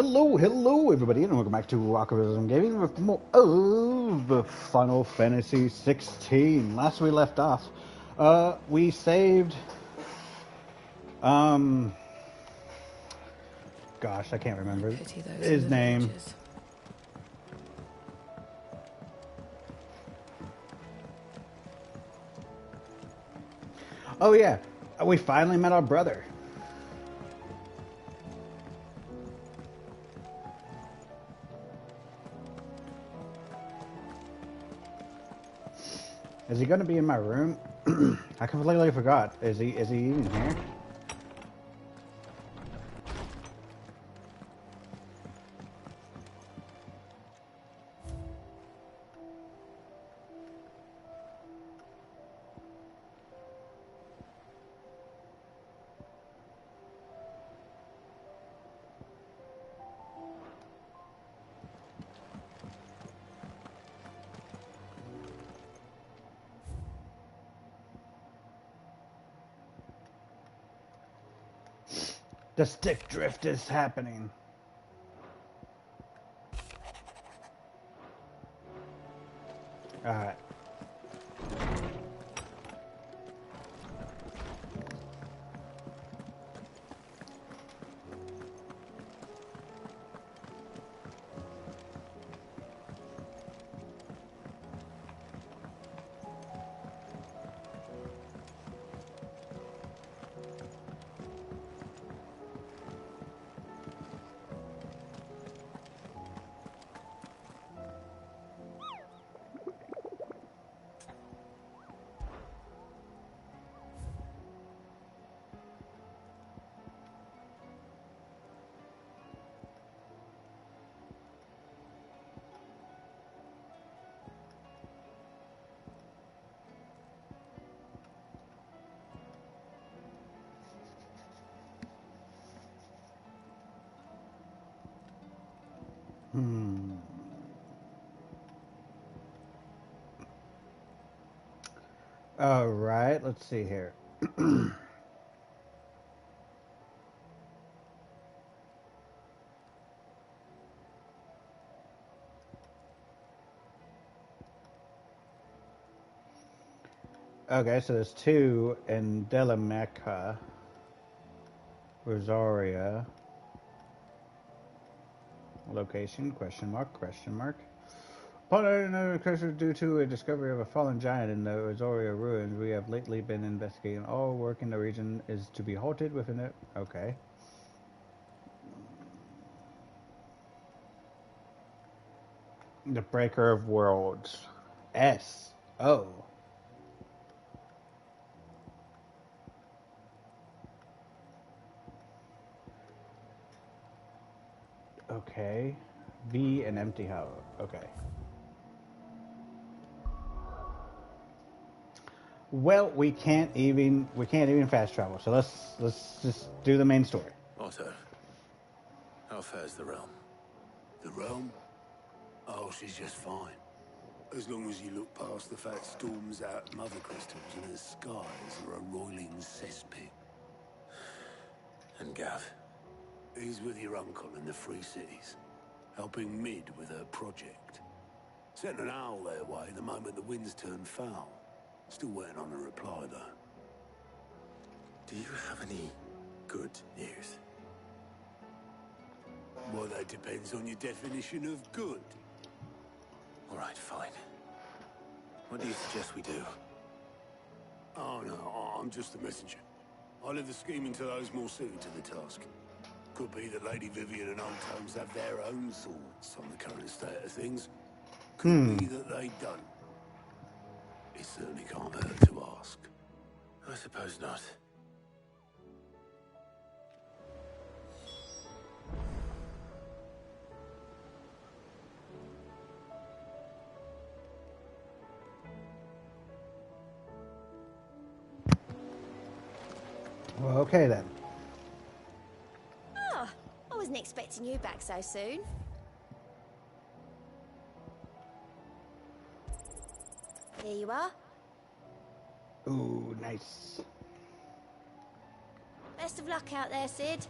Hello, everybody, and welcome back to Rockerism Gaming with more of Final Fantasy 16. Last we left off, we saved, gosh, I can't remember his name. Oh yeah, we finally met our brother. Is he going to be in my room? I completely forgot. Is he even here? The stick drift is happening. Alright. All right, let's see here. Okay, so there's two in Delameca, Rosaria. Location, question mark. Upon another occurrence due to a discovery of a fallen giant in the Rosaria ruins, we have lately been investigating. All work in the region is to be halted within it. Okay. The Breaker of Worlds. S. O. Okay. V, an empty house. Okay. Well, we can't even fast travel. So let's just do the main story. Otto, how fares the realm? The realm? Oh, she's just fine. As long as you look past the fat storms out mother crystals and her skies are a roiling cesspit. And Gav? He's with your uncle in the Free Cities, helping Mid with her project. Sent an owl their way the moment the winds turned foul. Still waiting on a reply, though. Do you have any good news? Well, that depends on your definition of good. All right, fine. What do you suggest we do? Oh, no, I'm just the messenger. I leave the scheming to those more suited to the task. Could be that Lady Vivian and Old Tomes have their own thoughts on the current state of things. Could be that they don't. It certainly can't hurt to ask. I suppose not. Well, okay then. Ah, I wasn't expecting you back so soon. Here you are. Ooh, nice. Best of luck out there, Sid.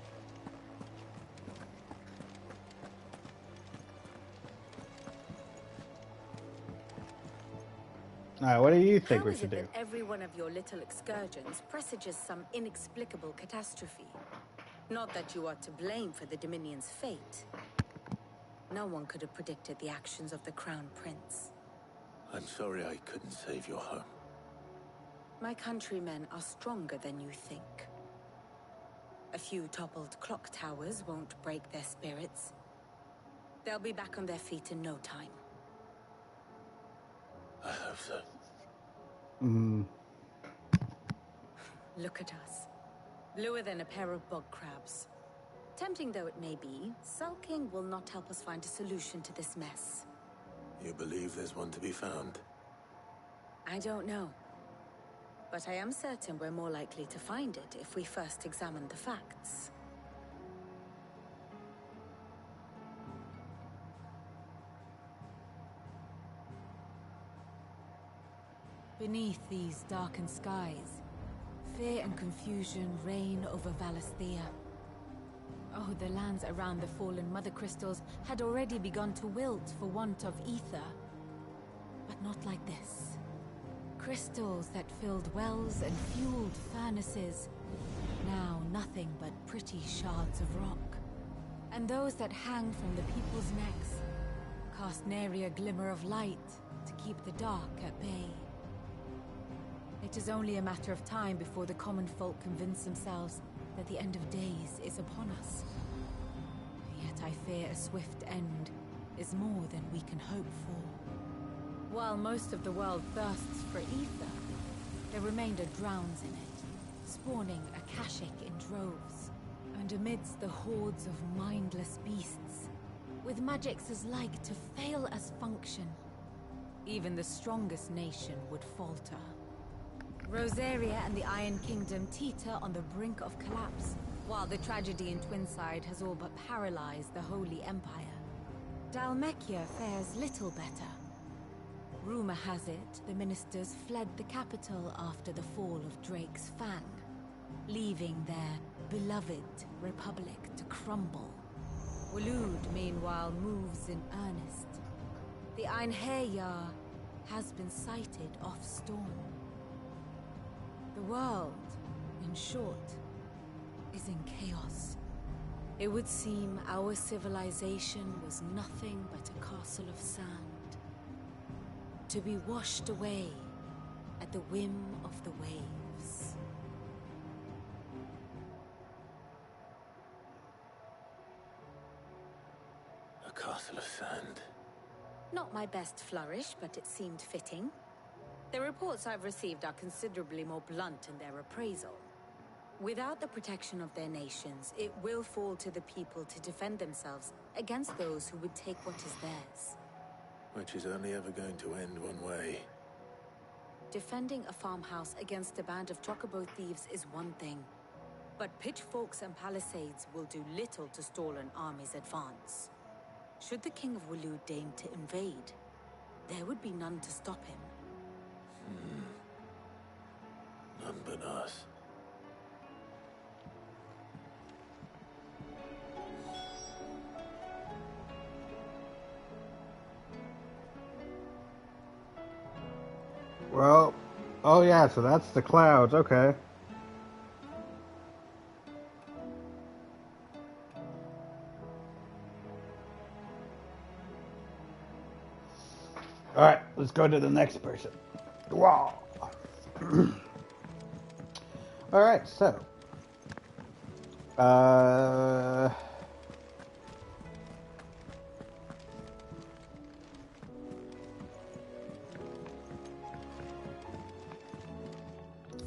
Alright, what do you think How we is should it do? that every one of your little excursions presages some inexplicable catastrophe? Not that you are to blame for the Dominion's fate. No one could have predicted the actions of the Crown Prince. I'm sorry I couldn't save your home. My countrymen are stronger than you think. A few toppled clock towers won't break their spirits. They'll be back on their feet in no time. I hope so. Look at us. Bluer than a pair of bog crabs. Tempting though it may be, sulking will not help us find a solution to this mess. You believe there's one to be found? I don't know. But I am certain we're more likely to find it if we first examine the facts. Beneath these darkened skies, fear and confusion reign over Valisthea. Oh, the lands around the fallen Mother Crystals had already begun to wilt for want of ether. But not like this. Crystals that filled wells and fueled furnaces. Now nothing but pretty shards of rock. And those that hang from the people's necks cast nary a glimmer of light to keep the dark at bay. It is only a matter of time before the common folk convince themselves that the end of days is upon us. Yet I fear a swift end is more than we can hope for. While most of the world thirsts for ether, the remainder drowns in it, spawning Akashic in droves. And amidst the hordes of mindless beasts, with magics as like to fail as function, even the strongest nation would falter. Rosaria and the Iron Kingdom teeter on the brink of collapse, while the tragedy in Twinside has all but paralyzed the Holy Empire. Dalmekia fares little better. Rumor has it the ministers fled the capital after the fall of Drake's Fang, leaving their beloved republic to crumble. Waloed, meanwhile, moves in earnest. The Einherjar has been sighted off Storm. The world, in short, is in chaos. It would seem our civilization was nothing but a castle of sand, to be washed away at the whim of the waves. A castle of sand. Not my best flourish, but it seemed fitting. The reports I've received are considerably more blunt in their appraisal. Without the protection of their nations, it will fall to the people to defend themselves against those who would take what is theirs. Which is only ever going to end one way. Defending a farmhouse against a band of chocobo thieves is one thing, but pitchforks and palisades will do little to stall an army's advance. Should the King of Waloed deign to invade, there would be none to stop him. None but us. Well, oh yeah, so that's the clouds, okay. Alright, let's go to the next person. Wow. Alright, so.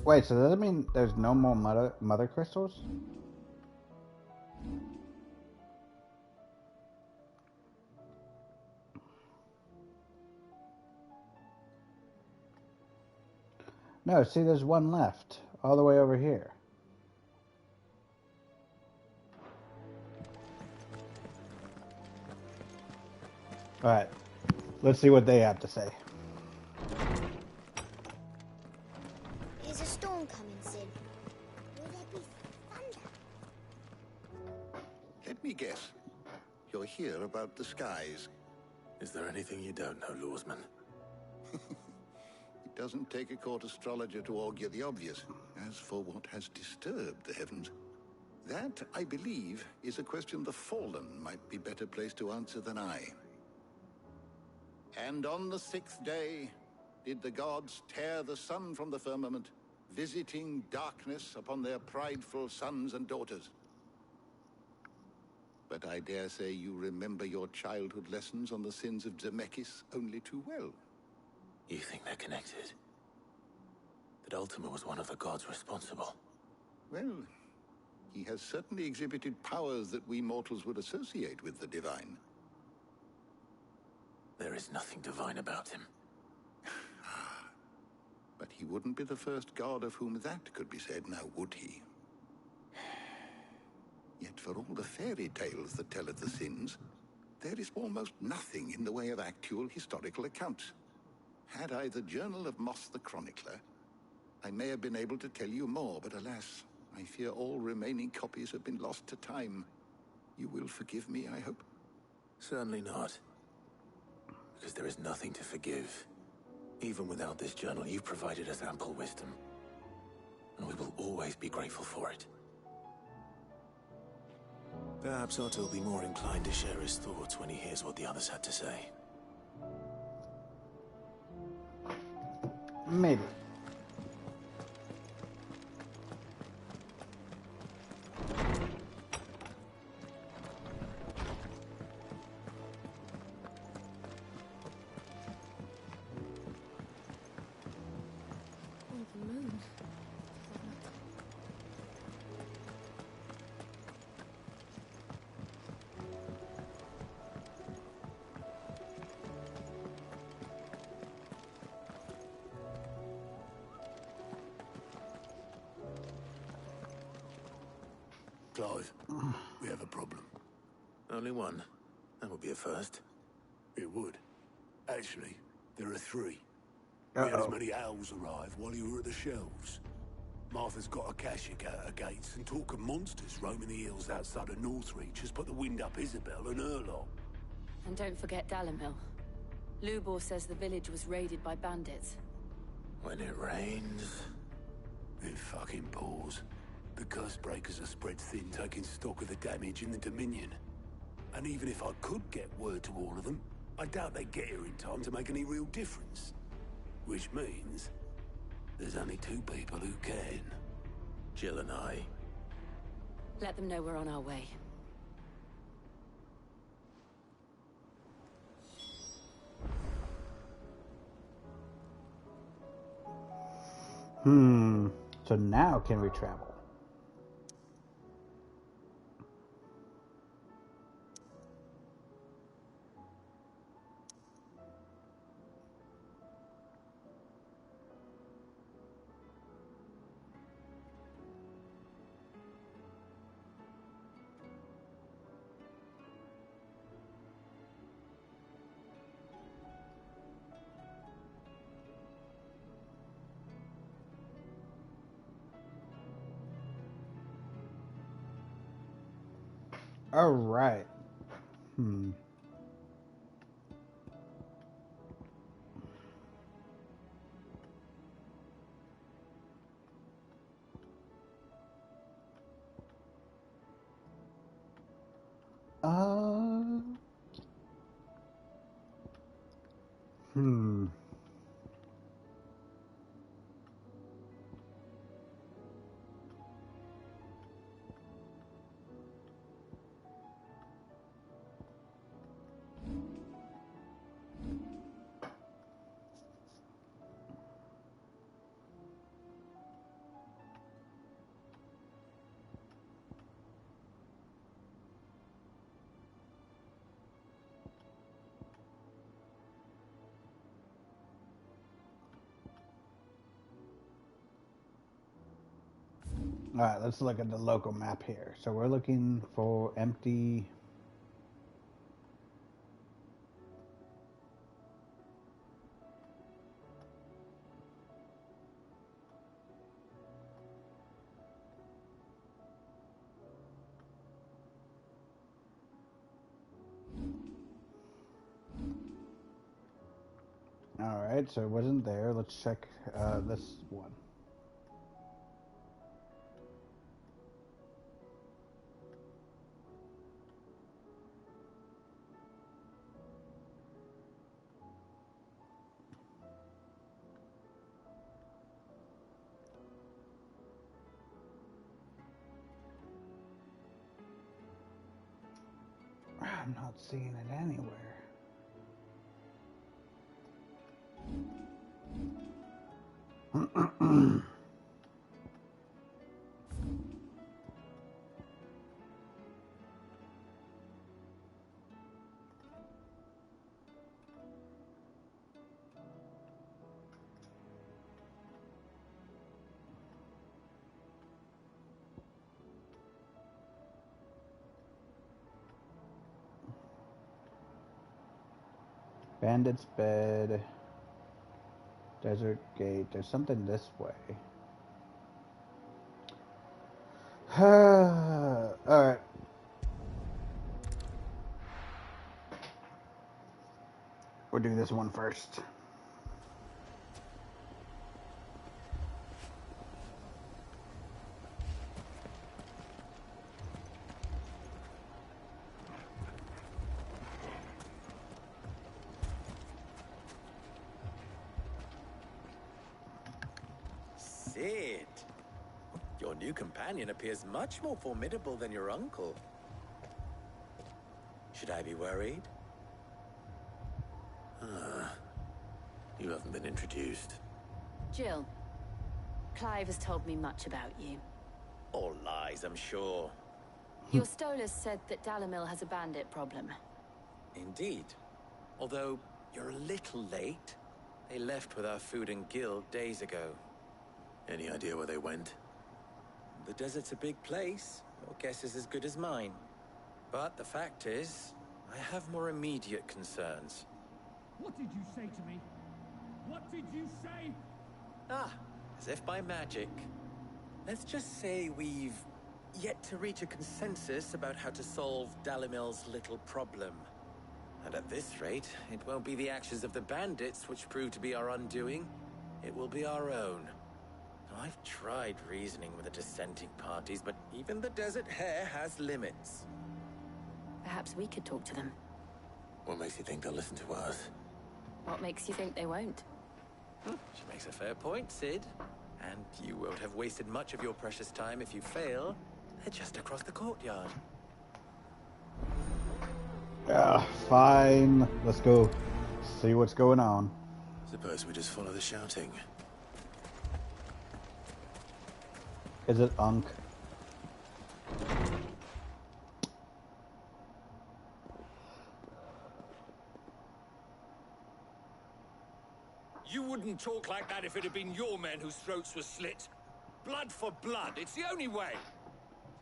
Wait, so does that mean there's no more mother crystals? No, see, there's one left, all the way over here. Alright, let's see what they have to say. Is a storm coming, Sin? Will there be thunder? Let me guess. You're here about the skies. Is there anything you don't know, Lawsman? It doesn't take a court astrologer to augur the obvious. As for what has disturbed the heavens, that, I believe, is a question the Fallen might be better placed to answer than I. And on the 6th day, did the gods tear the sun from the firmament, visiting darkness upon their prideful sons and daughters. But I dare say you remember your childhood lessons on the sins of Zemeckis only too well. You think they're connected? That Ultima was one of the gods responsible? Well, he has certainly exhibited powers that we mortals would associate with the divine. There is nothing divine about him. But he wouldn't be the first god of whom that could be said, now would he? Yet for all the fairy tales that tell of the sins, there is almost nothing in the way of actual historical accounts. Had I the Journal of Moss the Chronicler, I may have been able to tell you more, but alas, I fear all remaining copies have been lost to time. You will forgive me, I hope? Certainly not. Because there is nothing to forgive. Even without this journal, you've provided us ample wisdom. And we will always be grateful for it. Perhaps Otto will be more inclined to share his thoughts when he hears what the others had to say. Maybe. Clive, we have a problem. Only one. That would be a first. It would. Actually, there are 3. We had as many owls arrive while you were at the shelves. Martha's got a Kashik at her gates, and talk of monsters roaming the hills outside of Northreach has put the wind up Isabel and her lot. And don't forget Dalimil. Lubor says the village was raided by bandits. When it rains... It fucking pours. The curse breakers are spread thin, taking stock of the damage in the Dominion. And even if I could get word to all of them, I doubt they'd get here in time to make any real difference. Which means there's only 2 people who can. Jill and I. Let them know we're on our way. So now can we travel? All right. Hmm. All right, let's look at the local map here. So we're looking for empty. Alright, so it wasn't there. Let's check this one. I'm not seeing it anywhere. Bandit's Bed. Desert Gate. There's something this way. Alright. We'll do this one first. Sid, your new companion appears much more formidable than your uncle. Should I be worried? You haven't been introduced. Jill, Clive has told me much about you. All lies, I'm sure. Your Stolas said that Dalimil has a bandit problem. Indeed. Although, you're a little late. They left with our food and guild days ago. Any idea where they went? The desert's a big place. Your guess is as good as mine. But the fact is, I have more immediate concerns. What did you say to me? What did you say? As if by magic. Let's just say we've yet to reach a consensus about how to solve Dalimil's little problem. And at this rate, it won't be the actions of the bandits which prove to be our undoing. It will be our own. I've tried reasoning with the dissenting parties, but even the Desert Hare has limits. Perhaps we could talk to them. What makes you think they'll listen to us? What makes you think they won't? She makes a fair point, Sid. And you won't have wasted much of your precious time if you fail. They're just across the courtyard. Fine. Let's go see what's going on. Suppose we just follow the shouting. Is it Unk? You wouldn't talk like that if it had been your men whose throats were slit. Blood for blood, it's the only way.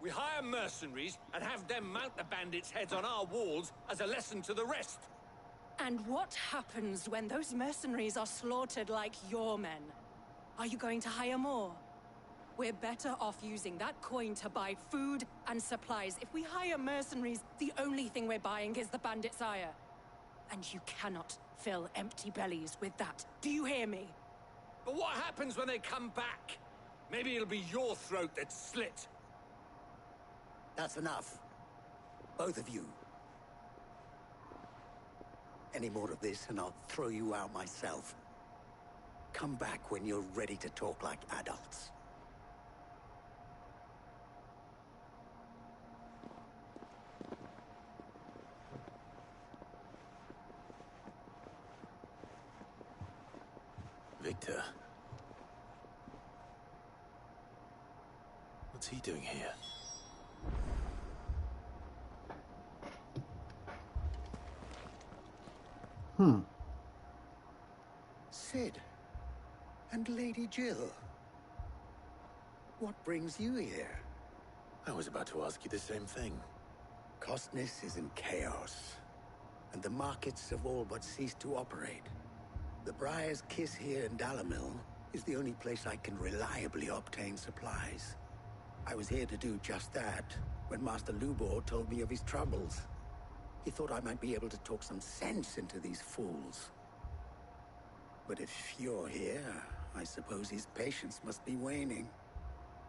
We hire mercenaries and have them mount the bandits' heads on our walls as a lesson to the rest. And what happens when those mercenaries are slaughtered like your men? Are you going to hire more? We're better off using that coin to buy food and supplies. If we hire mercenaries, the only thing we're buying is the bandit's ire. And you cannot fill empty bellies with that. Do you hear me? But what happens when they come back? Maybe it'll be your throat that's slit. That's enough. Both of you. Any more of this and I'll throw you out myself. Come back when you're ready to talk like adults. Victor. What's he doing here? Sid. And Lady Jill. What brings you here? I was about to ask you the same thing. Costness is in chaos, and the markets have all but ceased to operate. The Briar's Kiss here in Dalimil is the only place I can reliably obtain supplies. I was here to do just that when Master Lubor told me of his troubles. He thought I might be able to talk some sense into these fools. But if you're here, I suppose his patience must be waning.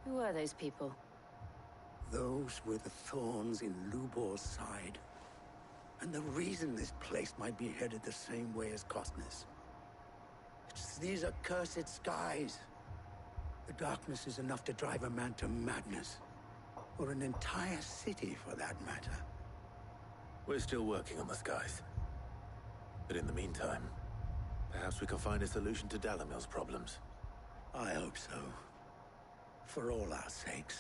Who are those people? Those were the thorns in Lubor's side. And the reason this place might be headed the same way as Costner's. It's these accursed skies. The darkness is enough to drive a man to madness. Or an entire city, for that matter. We're still working on the skies. But in the meantime, perhaps we can find a solution to Dalimil's problems. I hope so. For all our sakes.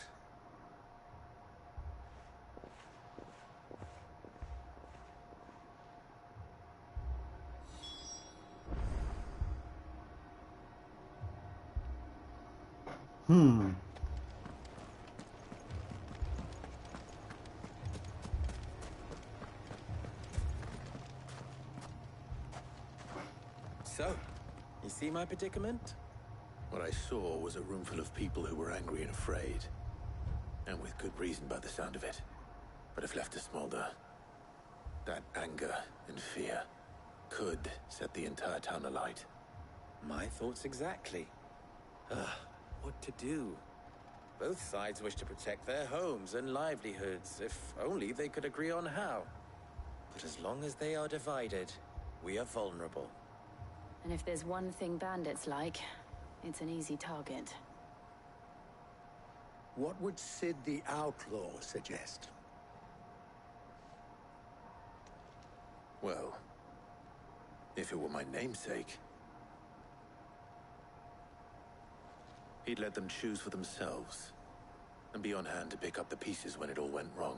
So, you see my predicament? What I saw was a room full of people who were angry and afraid. And with good reason by the sound of it. But if left to smolder, that anger and fear could set the entire town alight. My thoughts exactly. What to do? Both sides wish to protect their homes and livelihoods, if only they could agree on how. But as long as they are divided, we are vulnerable. And if there's one thing bandits like, it's an easy target. What would Sid the Outlaw suggest? Well, if it were my namesake, he'd let them choose for themselves, and be on hand to pick up the pieces when it all went wrong.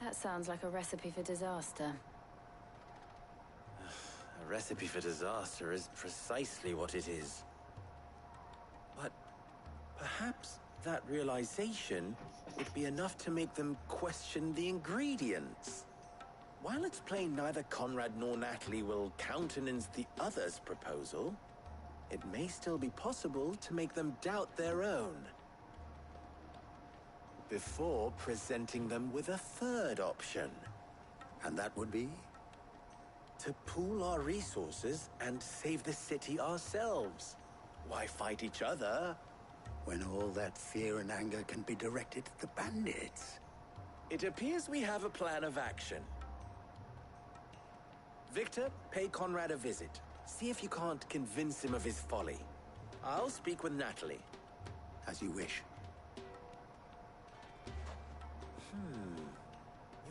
That sounds like a recipe for disaster. A recipe for disaster is precisely what it is. But perhaps that realization would be enough to make them question the ingredients. While it's plain neither Conrad nor Natalie will countenance the other's proposal, it may still be possible to make them doubt their own. Before presenting them with a third option. And that would be? To pool our resources and save the city ourselves. Why fight each other? When all that fear and anger can be directed at the bandits. It appears we have a plan of action. Victor, pay Conrad a visit. See if you can't convince him of his folly. I'll speak with Natalie. As you wish.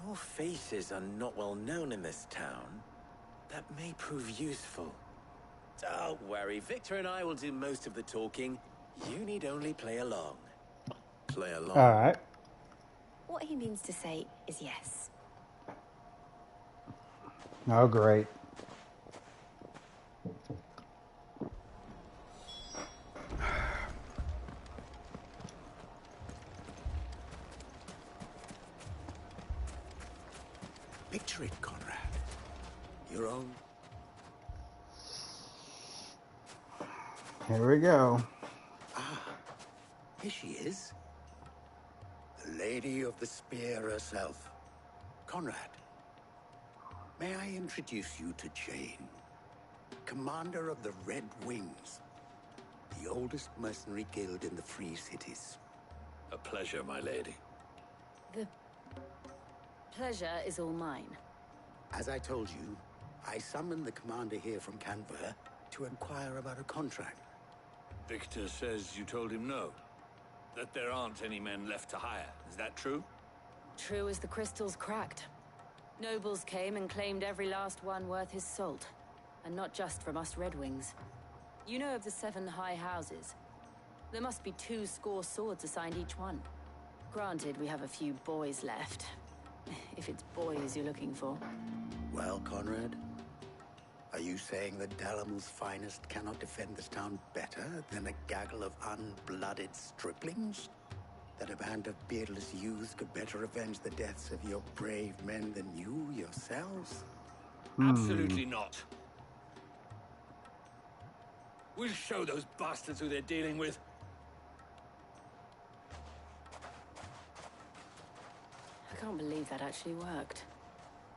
Your faces are not well known in this town. That may prove useful. Don't worry, Victor and I will do most of the talking. You need only play along. Play along? Alright. What he means to say is yes. Oh, great. Picture it, Conrad. Your own. Here we go. Here she is. The Lady of the Spear herself. Conrad, may I introduce you to Jane, commander of the Red Wings, the oldest mercenary guild in the Free Cities. A pleasure, my lady. The pleasure is all mine. As I told you, I summoned the commander here from Canberra to inquire about a contract. Victor says you told him no. That there aren't any men left to hire. Is that true? True as the crystals cracked. Nobles came and claimed every last one worth his salt. And not just from us Red Wings. You know of the 7 high houses. There must be 2 swords assigned each one. Granted, we have a few boys left. If it's boys you're looking for. Well, Conrad, are you saying that Dalimil's finest cannot defend this town better than a gaggle of unblooded striplings? That a band of beardless youths could better avenge the deaths of your brave men than you yourselves? Absolutely not. We'll show those bastards who they're dealing with. I can't believe that actually worked.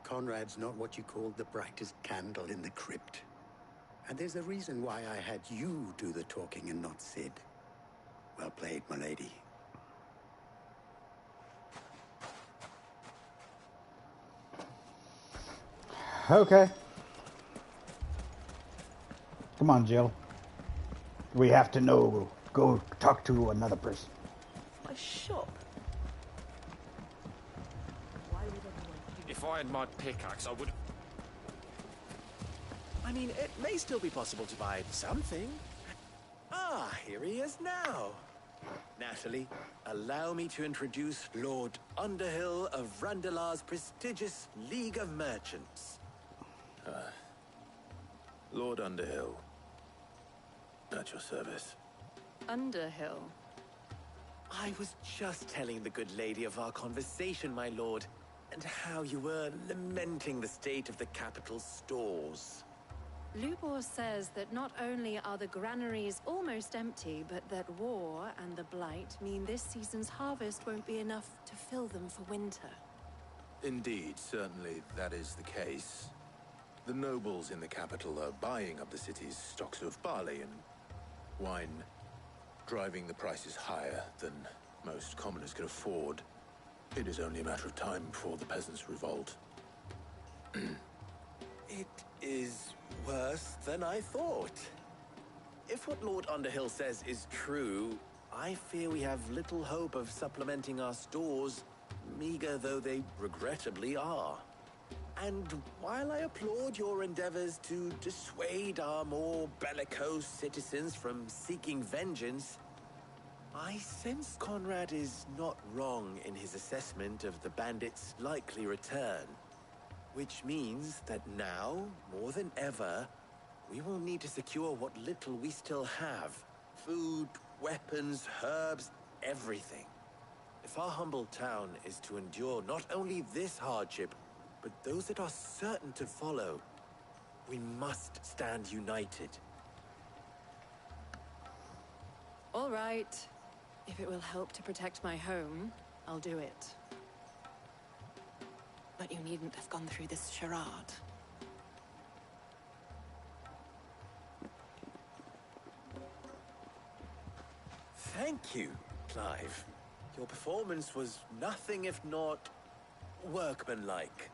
Conrad's not what you call the brightest candle in the crypt. And there's a reason why I had you do the talking and not Sid. Well played, my lady. Okay. Come on, Jill. We have to know. Go talk to another person. My shop? If I had my pickaxe, I would... I mean, it may still be possible to buy something. Ah, here he is now. Natalie, allow me to introduce Lord Underhill of Randalar's prestigious League of Merchants. Lord Underhill. At your service. Underhill. I was just telling the good lady of our conversation, my lord, and how you were lamenting the state of the capital's stores. Lubor says that not only are the granaries almost empty, but that war and the blight mean this season's harvest won't be enough to fill them for winter. Indeed, certainly that is the case. The nobles in the capital are buying up the city's stocks of barley and wine, driving the prices higher than most commoners can afford. It is only a matter of time before the peasants revolt. It is worse than I thought. If what Lord Underhill says is true, I fear we have little hope of supplementing our stores, meager though they regrettably are. And while I applaud your endeavors to dissuade our more bellicose citizens from seeking vengeance, I sense Conrad is not wrong in his assessment of the bandits' likely return. Which means that now, more than ever, we will need to secure what little we still have. Food, weapons, herbs, everything. If our humble town is to endure not only this hardship, but those that are certain to follow, we must stand united. All right. If it will help to protect my home, I'll do it. But you needn't have gone through this charade. Thank you, Clive. Your performance was nothing if not workmanlike.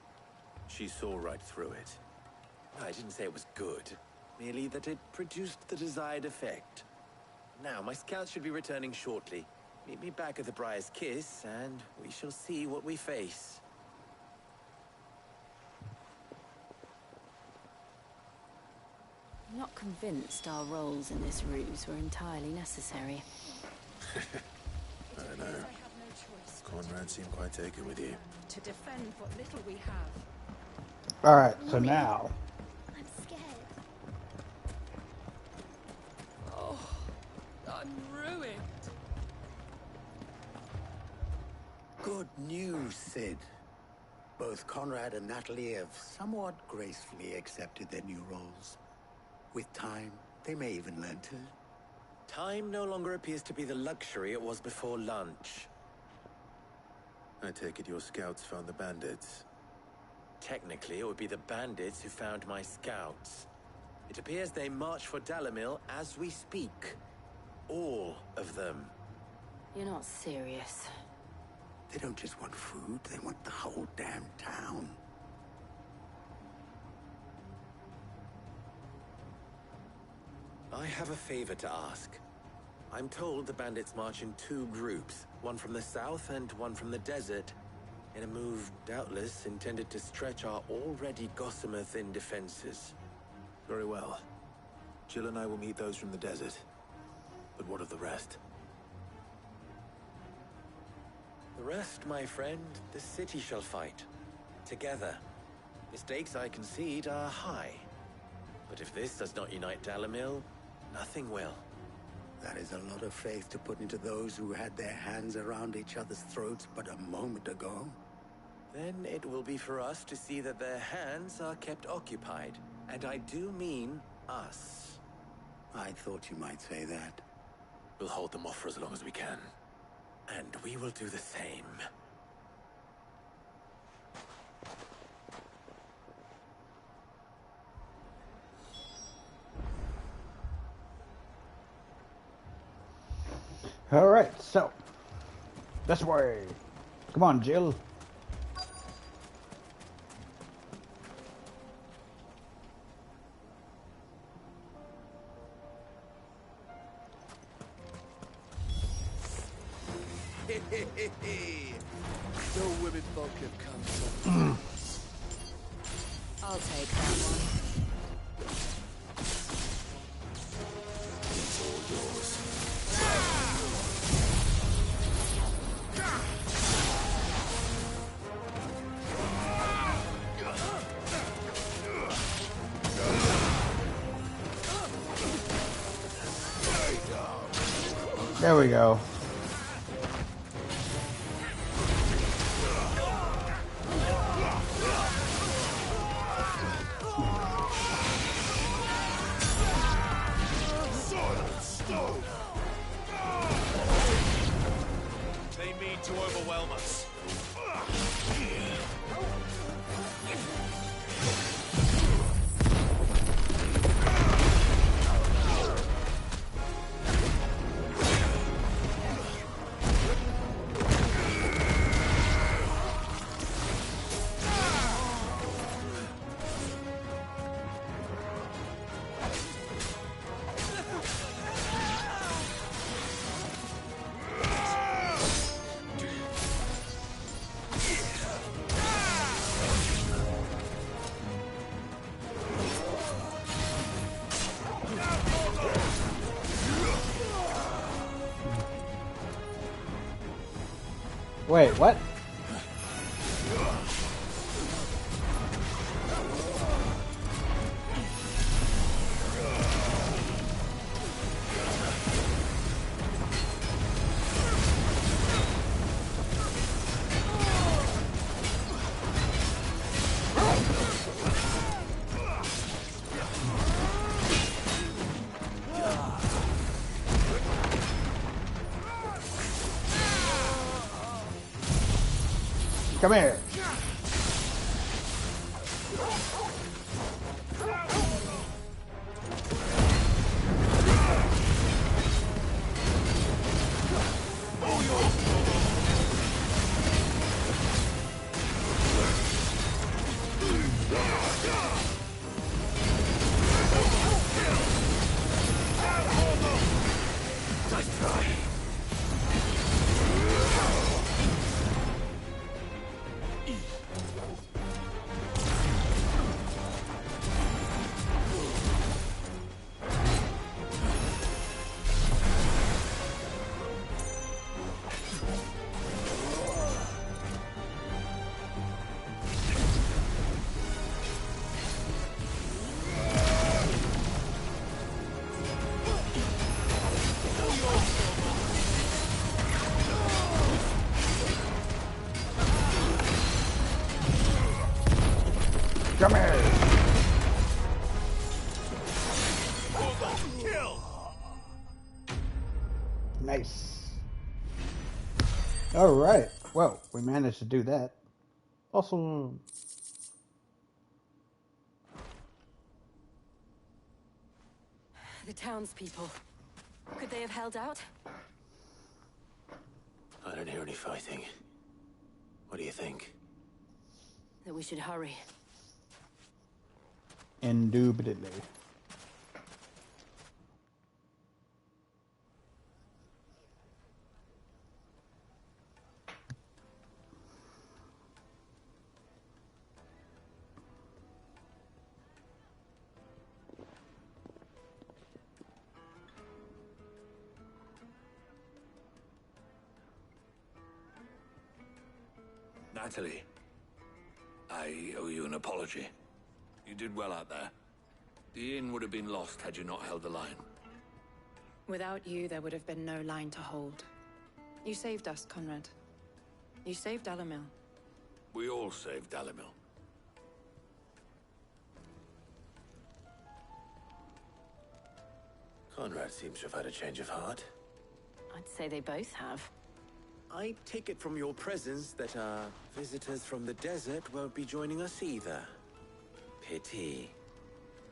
She saw right through it. I didn't say it was good, merely that it produced the desired effect. Now, my scouts should be returning shortly. Meet me back at the Briar's Kiss, and we shall see what we face. I'm not convinced our roles in this ruse were entirely necessary. I don't know. Conrad seemed quite taken with you. To defend what little we have. Alright, so now. I'm scared. Oh, I'm ruined. Good news, Sid. Both Conrad and Natalie have somewhat gracefully accepted their new roles. With time, they may even learn to. Time no longer appears to be the luxury it was before lunch. I take it your scouts found the bandits. Technically, it would be the bandits who found my scouts. It appears they march for Dalimil as we speak. All of them. You're not serious. They don't just want food, they want the whole damn town. I have a favor to ask. I'm told the bandits march in two groups, one from the south and one from the desert, in a move doubtless intended to stretch our already gossamer-thin defenses. Very well. Jill and I will meet those from the desert. But what of the rest? The rest, my friend, the city shall fight. Together. The stakes, I concede, are high. But if this does not unite Dalimil, nothing will. That is a lot of faith to put into those who had their hands around each other's throats but a moment ago. Then it will be for us to see that their hands are kept occupied. And I do mean us. I thought you might say that. We'll hold them off for as long as we can. And we will do the same. Alright, so. This way. Come on, Jill. No women folk have come so I'll take that one. It's all yours. There we go. They mean to overwhelm us. Wait, what? Come here. Come here. Nice. All right. Well, we managed to do that. Awesome. The townspeople. Could they have held out? I don't hear any fighting. What do you think? That we should hurry. Indubitably. Natalie, I owe you an apology. You did well out there. The inn would have been lost had you not held the line. Without you, there would have been no line to hold. You saved us, Conrad. You saved Dalamil. We all saved Dalamil. Conrad seems to have had a change of heart. I'd say they both have. I take it from your presence that our visitors from the desert won't be joining us either. Pity.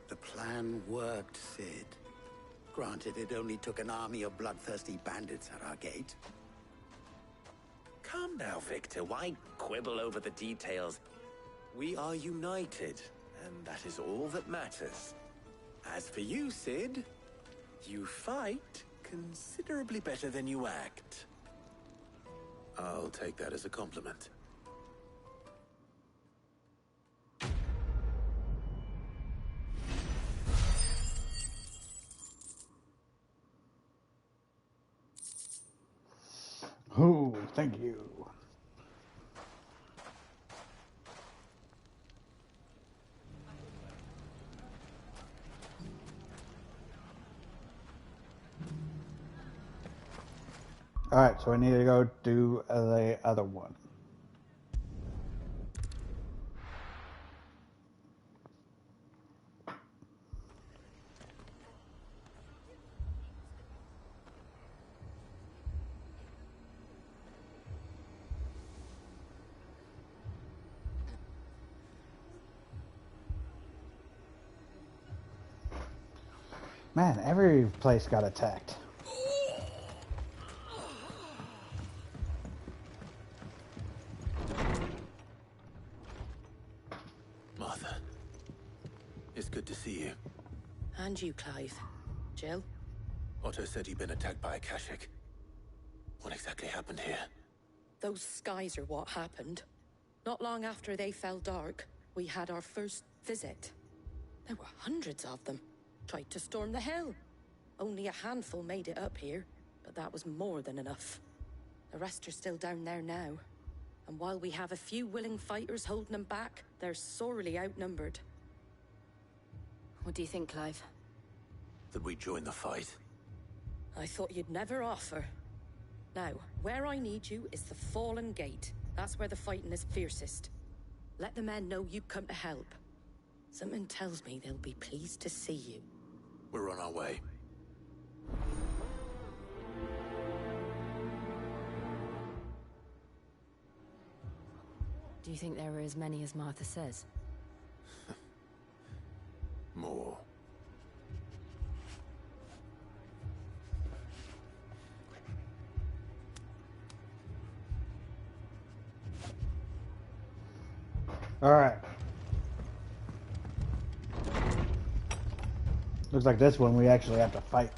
The plan worked, Sid. Granted, it only took an army of bloodthirsty bandits at our gate. Come now, Victor. Why quibble over the details? We are united, and that is all that matters. As for you, Sid, you fight considerably better than you act. I'll take that as a compliment. Oh, thank you. Alright, so I need to go do the other one. Man, every place got attacked. Martha, it's good to see you. And you, Clive. Jill? Otto said he'd been attacked by a Kashik. What exactly happened here? Those skies are what happened. Not long after they fell dark, we had our first visit. There were hundreds of them. Tried to storm the hill. Only a handful made it up here, but that was more than enough. The rest are still down there now. And while we have a few willing fighters holding them back, they're sorely outnumbered. What do you think, Clive? That we join the fight? I thought you'd never offer. Now, where I need you is the Fallen Gate. That's where the fighting is fiercest. Let the men know you come to help. Something tells me they'll be pleased to see you. We're on our way. Do you think there are as many as Martha says? More. Alright. Looks like this one we actually have to fight.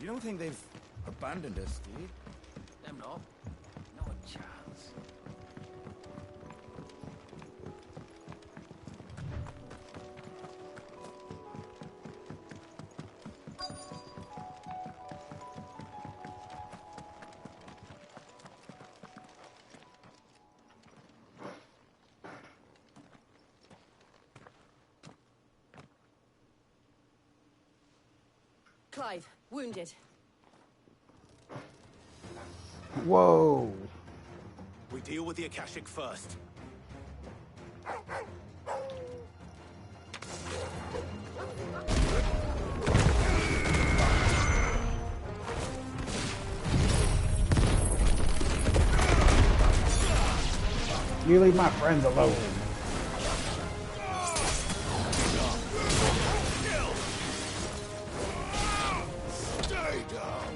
You don't think they've abandoned us, do you? Them not. Not a chance. Clive, wounded. Whoa. We deal with the Akashic first. You leave my friends alone. Stay down.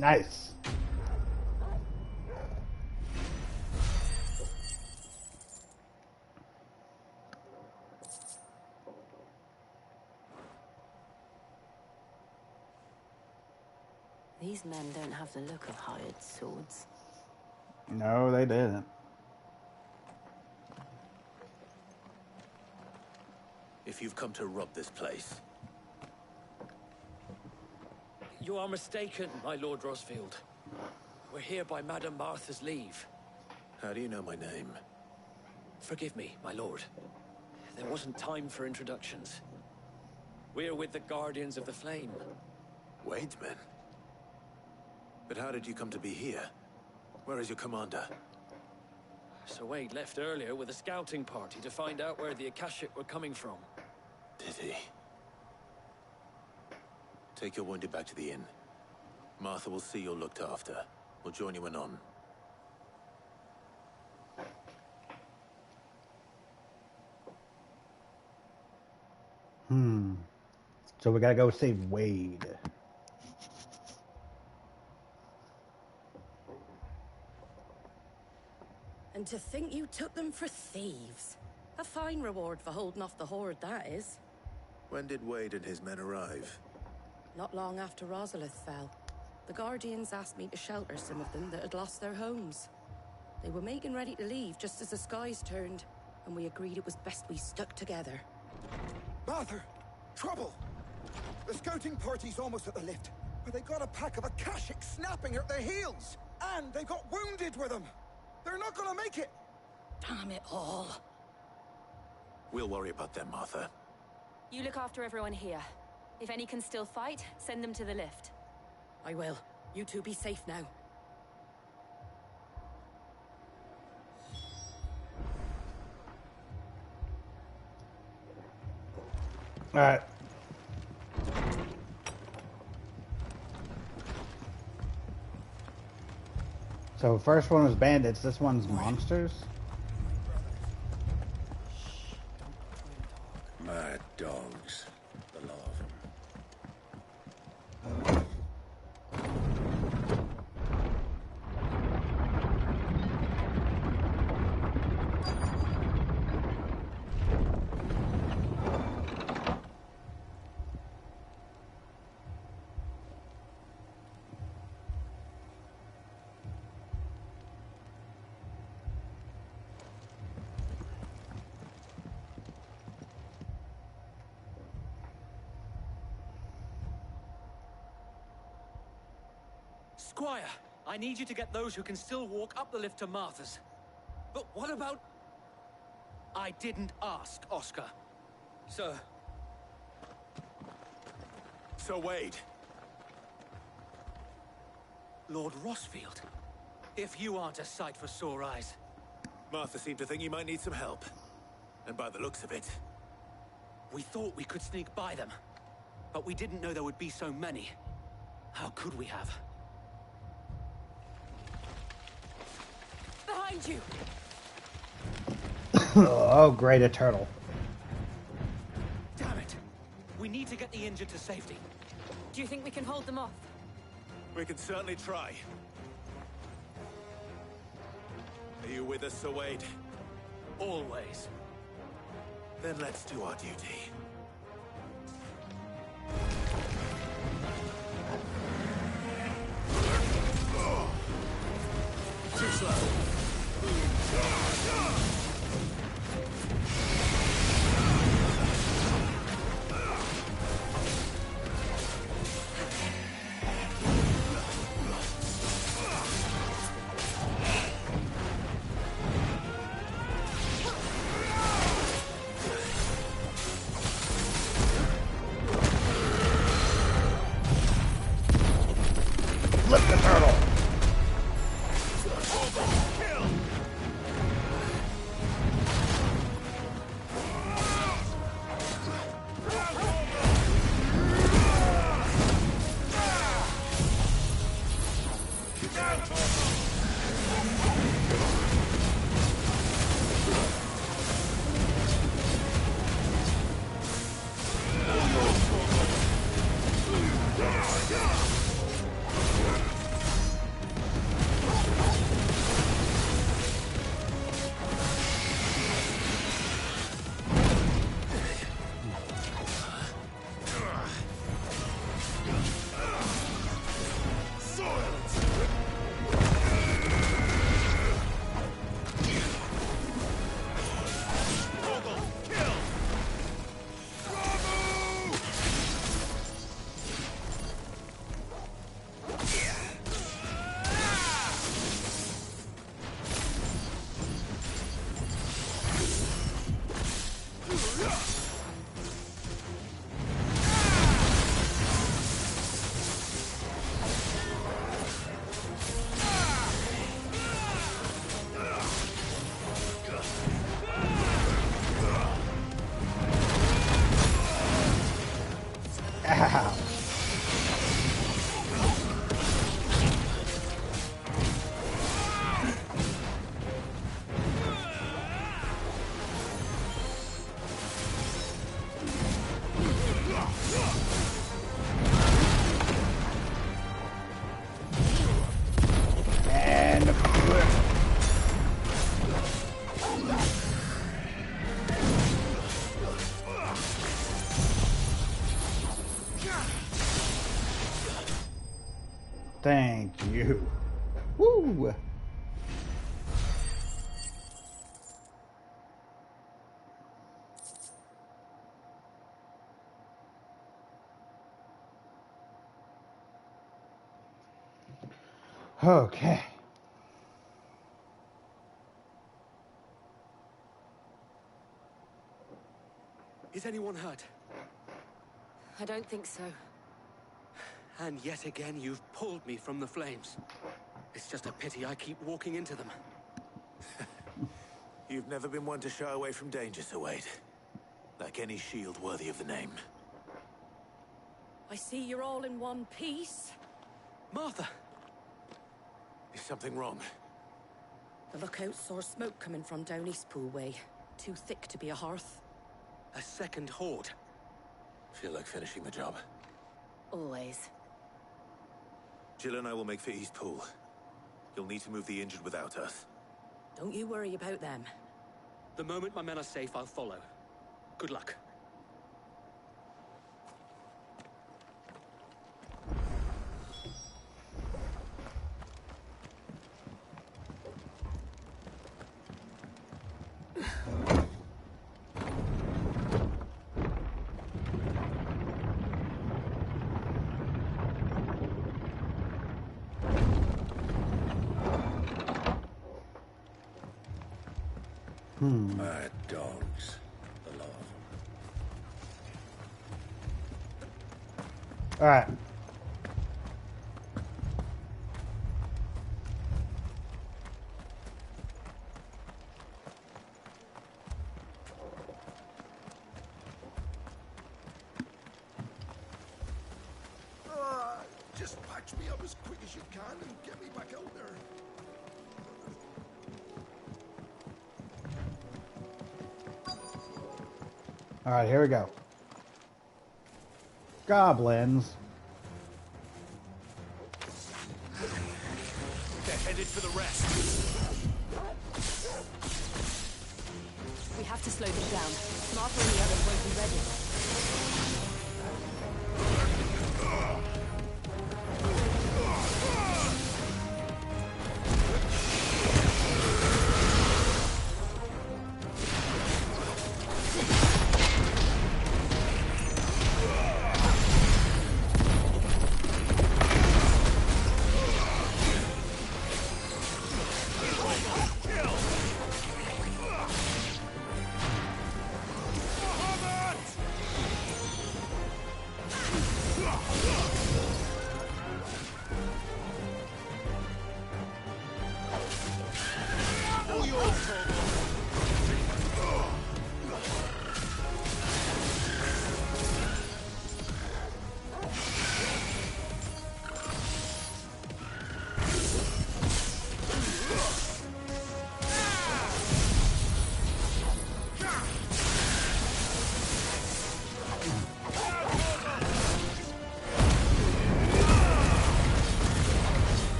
Nice. These men don't have the look of hired swords. No, they didn't. If you've come to rob this place. You are mistaken, my Lord Rosfield. We're here by Madame Martha's leave. How do you know my name? Forgive me, my lord. There wasn't time for introductions. We're with the Guardians of the Flame. Wade's men? But how did you come to be here? Where is your commander? Sir Wade left earlier with a scouting party to find out where the Akashic were coming from. Did he? Take your wounded back to the inn. Martha will see you're looked after. We'll join you anon. So we gotta go save Wade. And to think you took them for thieves. A fine reward for holding off the horde, that is. When did Wade and his men arrive? Not long after Rosalith fell. The Guardians asked me to shelter some of them that had lost their homes. They were making ready to leave just as the skies turned, and we agreed it was best we stuck together. Martha! Trouble! The scouting party's almost at the lift, but they got a pack of Akashic snapping at their heels! And they got wounded with them! They're not gonna make it! Damn it all. We'll worry about them, Martha. You look after everyone here. If any can still fight, send them to the lift. I will. You two be safe now. Alright. So first one was bandits, this one's monsters. Mad dogs. The law of them. Squire, I need you to get those who can still walk up the lift to Martha's. But what about... I didn't ask, Oscar. Sir. Sir Wade. Lord Rosfield. If you aren't a sight for sore eyes. Martha seemed to think you might need some help. And by the looks of it... We thought we could sneak by them. But we didn't know there would be so many. How could we have? Behind you! Oh, great, a turtle. Damn it! We need to get the injured to safety. Do you think we can hold them off? We can certainly try. Are you with us, Sir Wade? Always. Then let's do our duty. Too slow. Flip the turtle. Thank you. Woo! Okay. Is anyone hurt? I don't think so. And yet again, you've pulled me from the flames. It's just a pity I keep walking into them. You've never been one to shy away from danger, Sir Wade. Like any shield worthy of the name. I see you're all in one piece. Martha! Is something wrong? The lookout saw smoke coming from down Eastpool way. Too thick to be a hearth. A second horde. Feel like finishing the job. Always. Jill and I will make for Eastpool. You'll need to move the injured without us. Don't you worry about them. The moment my men are safe, I'll follow. Good luck. Mad dogs. The lot of them. All right. Just patch me up as quick as you can and get me back out there. All right, here we go. Goblins. They're headed for the rest. We have to slow them down. Martha and the others won't be ready.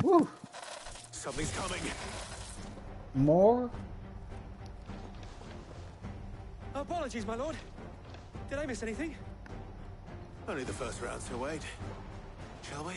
Woo. Something's coming. More? Apologies, my lord. Did I miss anything? Only the first round, Sir Wade. Shall we?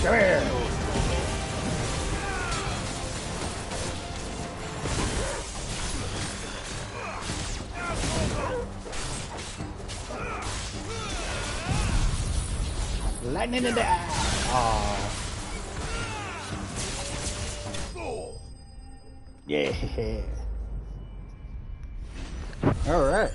Come here. Lightning in the eye. Oh. Yeah. All right.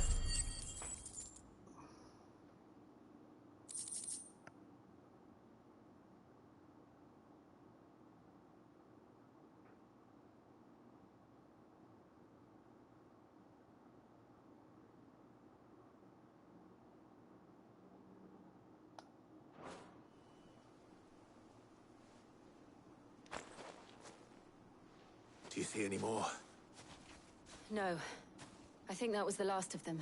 Do you see any more? No. I think that was the last of them.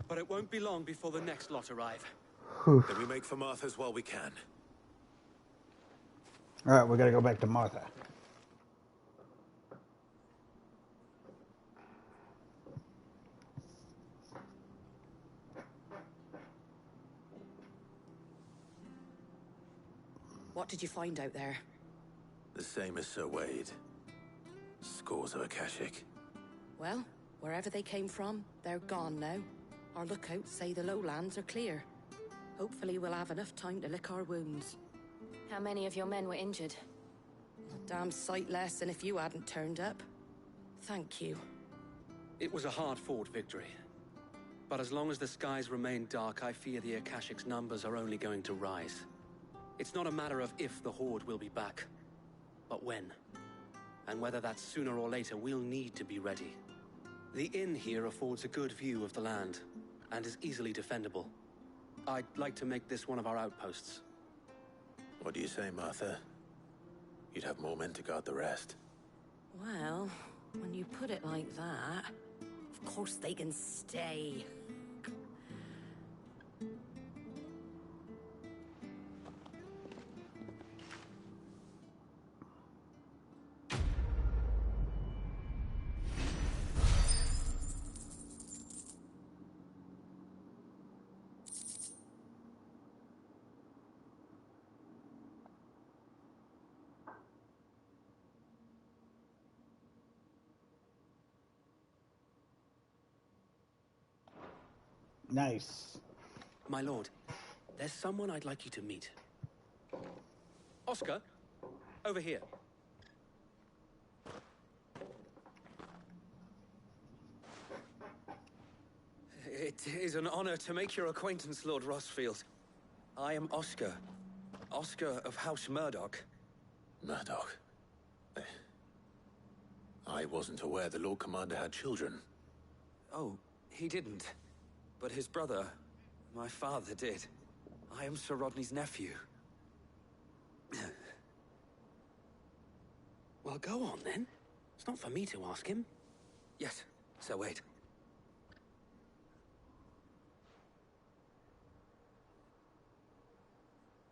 But it won't be long before the next lot arrive. Then we make for Martha's while we can. All right, we gotta go back to Martha. What did you find out there? The same as Sir Wade. Scores of Akashic. Well, wherever they came from, they're gone now. Our lookouts say the lowlands are clear. Hopefully we'll have enough time to lick our wounds. How many of your men were injured? A damn sight less than if you hadn't turned up. Thank you. It was a hard-fought victory. But as long as the skies remain dark, I fear the Akashic's numbers are only going to rise. It's not a matter of if the Horde will be back, but when. And whether that's sooner or later, we'll need to be ready. The inn here affords a good view of the land, and is easily defendable. I'd like to make this one of our outposts. What do you say, Martha? You'd have more men to guard the rest. Well, when you put it like that, of course they can stay. Nice. My lord, there's someone I'd like you to meet. Oscar, over here. It is an honor to make your acquaintance, Lord Rossfield. I am Oscar. Oscar of House Murdoch. Murdoch? I wasn't aware the Lord Commander had children. Oh, he didn't. But his brother, my father, did. I am Sir Rodney's nephew. Well, go on then. It's not for me to ask him. Yes, Sir Wade.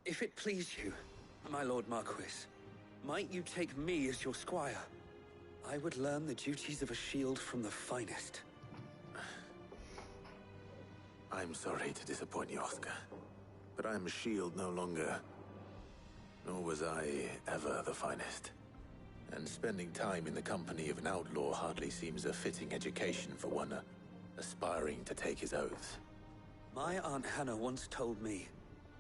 If it please you, my Lord Marquis, might you take me as your squire? I would learn the duties of a shield from the finest. I'm sorry to disappoint you, Oscar, but I'm a shield no longer. Nor was I ever the finest. And spending time in the company of an outlaw hardly seems a fitting education for one aspiring to take his oaths. My Aunt Hannah once told me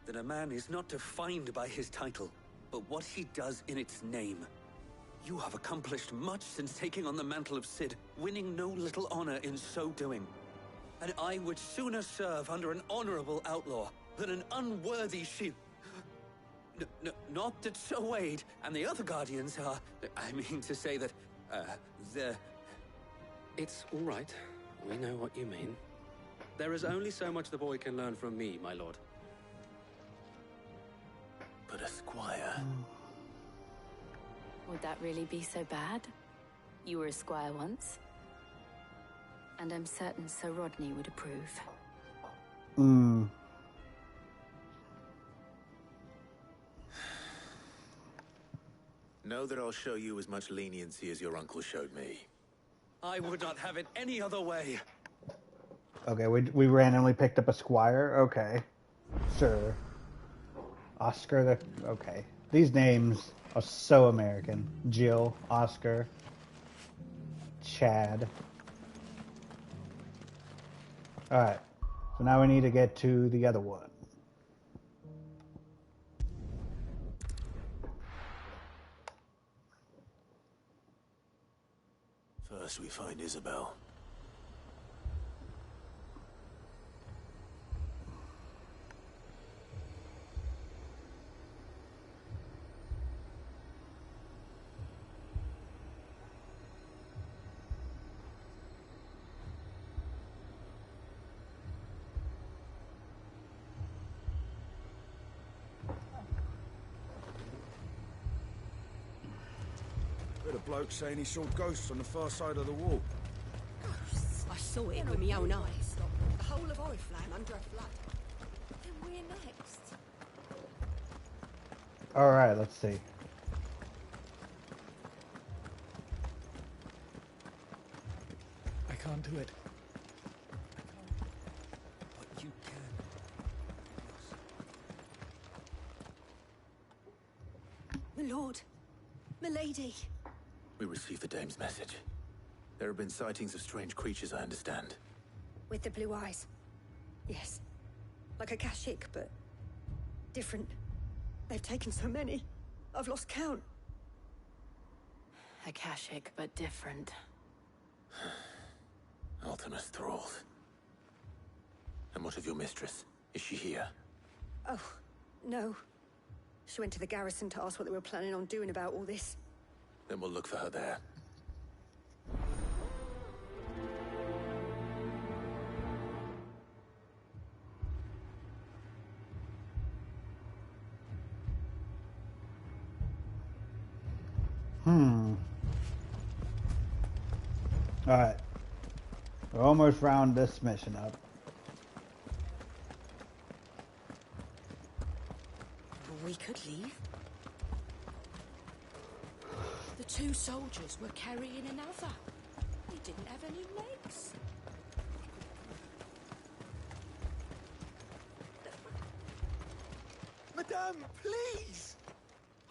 that a man is not defined by his title, but what he does in its name. You have accomplished much since taking on the mantle of Cid, winning no little honor in so doing. And I would sooner serve under an honorable outlaw than an unworthy shield. Not that Sir Wade and the other Guardians are... I mean to say that, they're... It's all right. We know what you mean. There is only so much the boy can learn from me, my lord. But a squire... Would that really be so bad? You were a squire once. And I'm certain Sir Rodney would approve. Know that I'll show you as much leniency as your uncle showed me. I would not have it any other way. Okay, we randomly picked up a squire? Okay. Sure. Oscar the... Okay. These names are so American. Jill, Oscar, Chad. Alright. So now we need to get to the other one. First we find Isabel. Heard a bloke saying he saw ghosts on the far side of the wall. Ghosts? I saw it with my own eyes. The whole of Oriflamme under a flood. Then we're next. Alright, let's see. I can't do it. I can't. But you can. My lord. My lady. We received the dame's message. There have been sightings of strange creatures, I understand. With the blue eyes. Yes. Like a Kashik, but different. They've taken so many. I've lost count. Akashic, but different. Ultimus thralls. And what of your mistress? Is she here? Oh, no. She went to the garrison to ask what they were planning on doing about all this. Then we'll look for her there. Alright. We're almost round this mission up. We could leave. The two soldiers were carrying another. He didn't have any legs. Madame, please!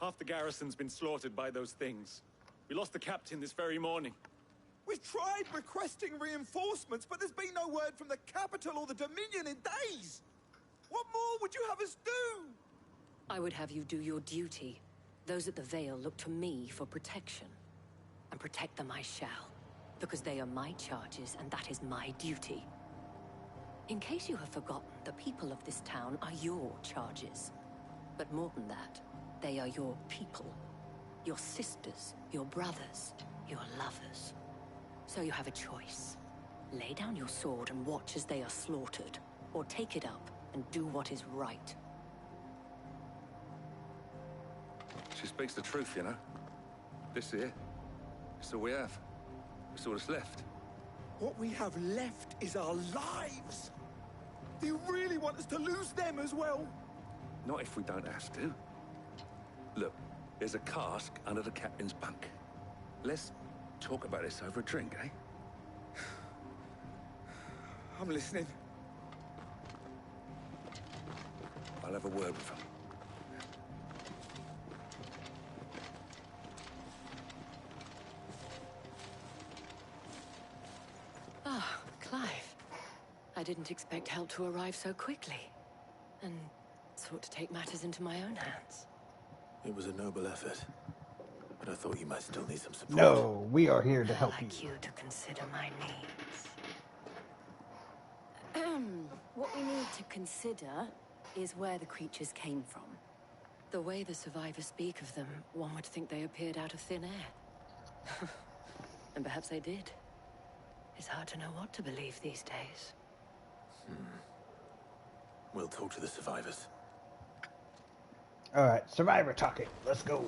Half the garrison's been slaughtered by those things. We lost the captain this very morning. We've tried requesting reinforcements, but there's been no word from the capital or the Dominion in days! What more would you have us do? I would have you do your duty. Those at the Vale look to me for protection. And protect them I shall. Because they are my charges, and that is my duty. In case you have forgotten, the people of this town are your charges. But more than that, they are your people. Your sisters, your brothers, your lovers. So you have a choice. Lay down your sword and watch as they are slaughtered. Or take it up and do what is right. She speaks the truth, you know. This here, it's all we have. It's all that's left. What we have left is our lives! Do you really want us to lose them as well? Not if we don't have to. Look, there's a cask under the captain's bunk. Let's talk about this over a drink, eh? I'm listening. I'll have a word with him. Ah, Clive. I didn't expect help to arrive so quickly. And sought to take matters into my own hands. It was a noble effort. But I thought you might still need some support. No, we are here to help I'd like you to consider my needs. What we need to consider is where the creatures came from. The way the survivors speak of them, one would think they appeared out of thin air. And perhaps they did. It's hard to know what to believe these days. We'll talk to the survivors. Alright, survivor talking. Let's go.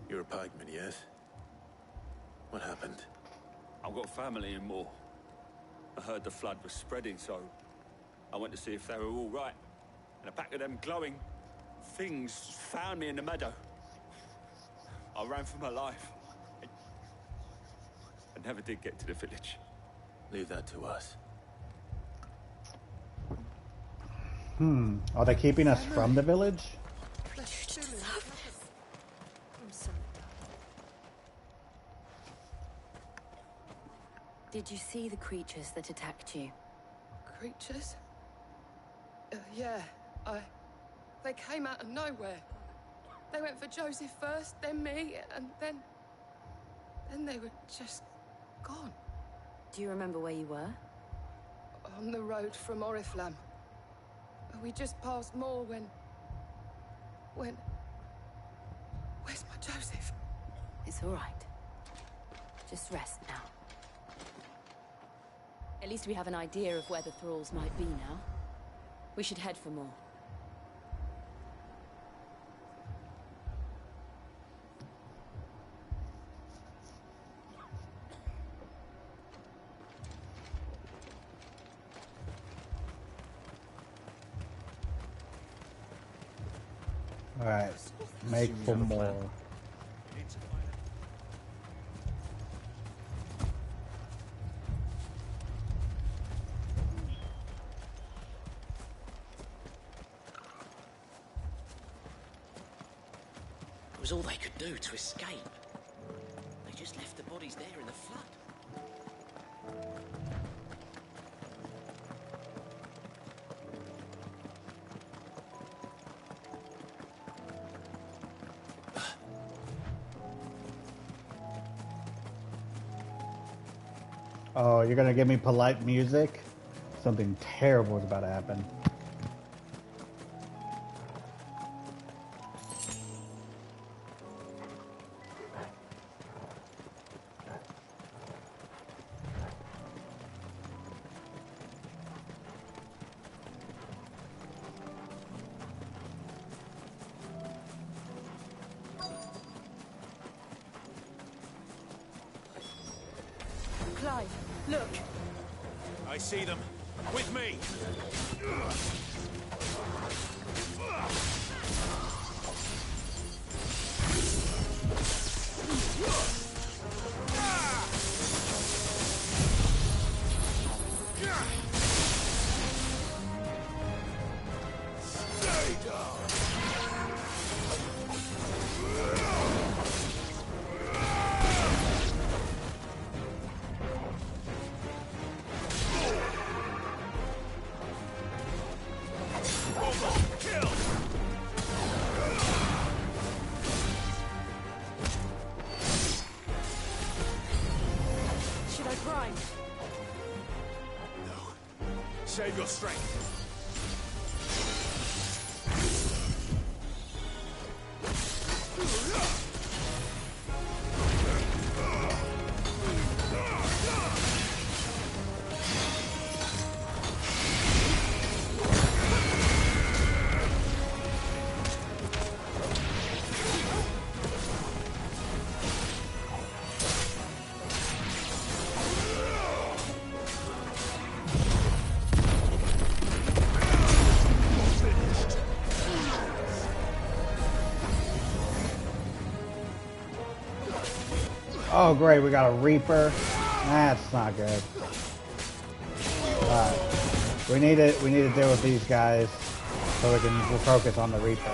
You're a pikeman, yes? What happened? I've got family in Moor. I heard the flood was spreading, so I went to see if they were all right. And a pack of them glowing things found me in the meadow. I ran for my life. I never did get to the village. Leave that to us. Are they keeping us from the village? I'm sorry. Did you see the creatures that attacked you? Creatures? Yeah, they came out of nowhere. They went for Joseph first, then me, and then they were just gone. Do you remember where you were? On the road from Oriflamme. We just passed Moor when... Where's my Joseph? It's all right. Just rest now. At least we have an idea of where the thralls might be now. We should head for more. Alright, make for more. It was all they could do to escape. They just left the bodies there in the flood. Oh, you're gonna give me polite music? Something terrible is about to happen. Clive, look. I see them. With me. Stay down. Should I grind? Save your strength. Oh great, we got a Reaper. That's not good. Alright. We need to deal with these guys so we'll focus on the Reaper.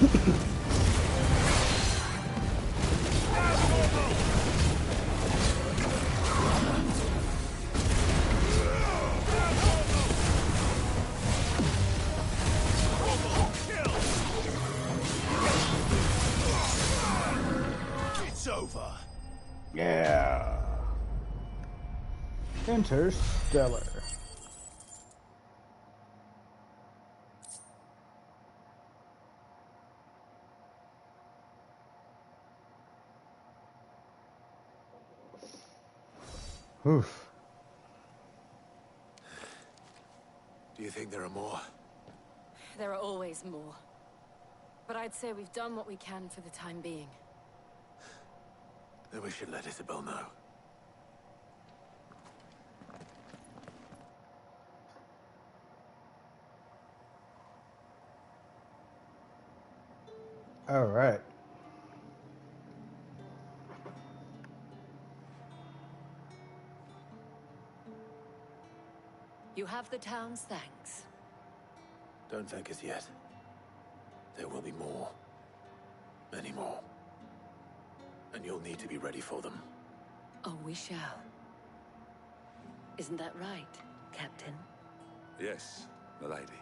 It's over. Yeah. Interstellar. Oof. Do you think there are more? There are always more. But I'd say we've done what we can for the time being. Then we should let Isabel know. All right. You have the town's thanks. Don't thank us yet. There will be more. Many more. And you'll need to be ready for them. Oh, we shall. Isn't that right, Captain? Yes, milady.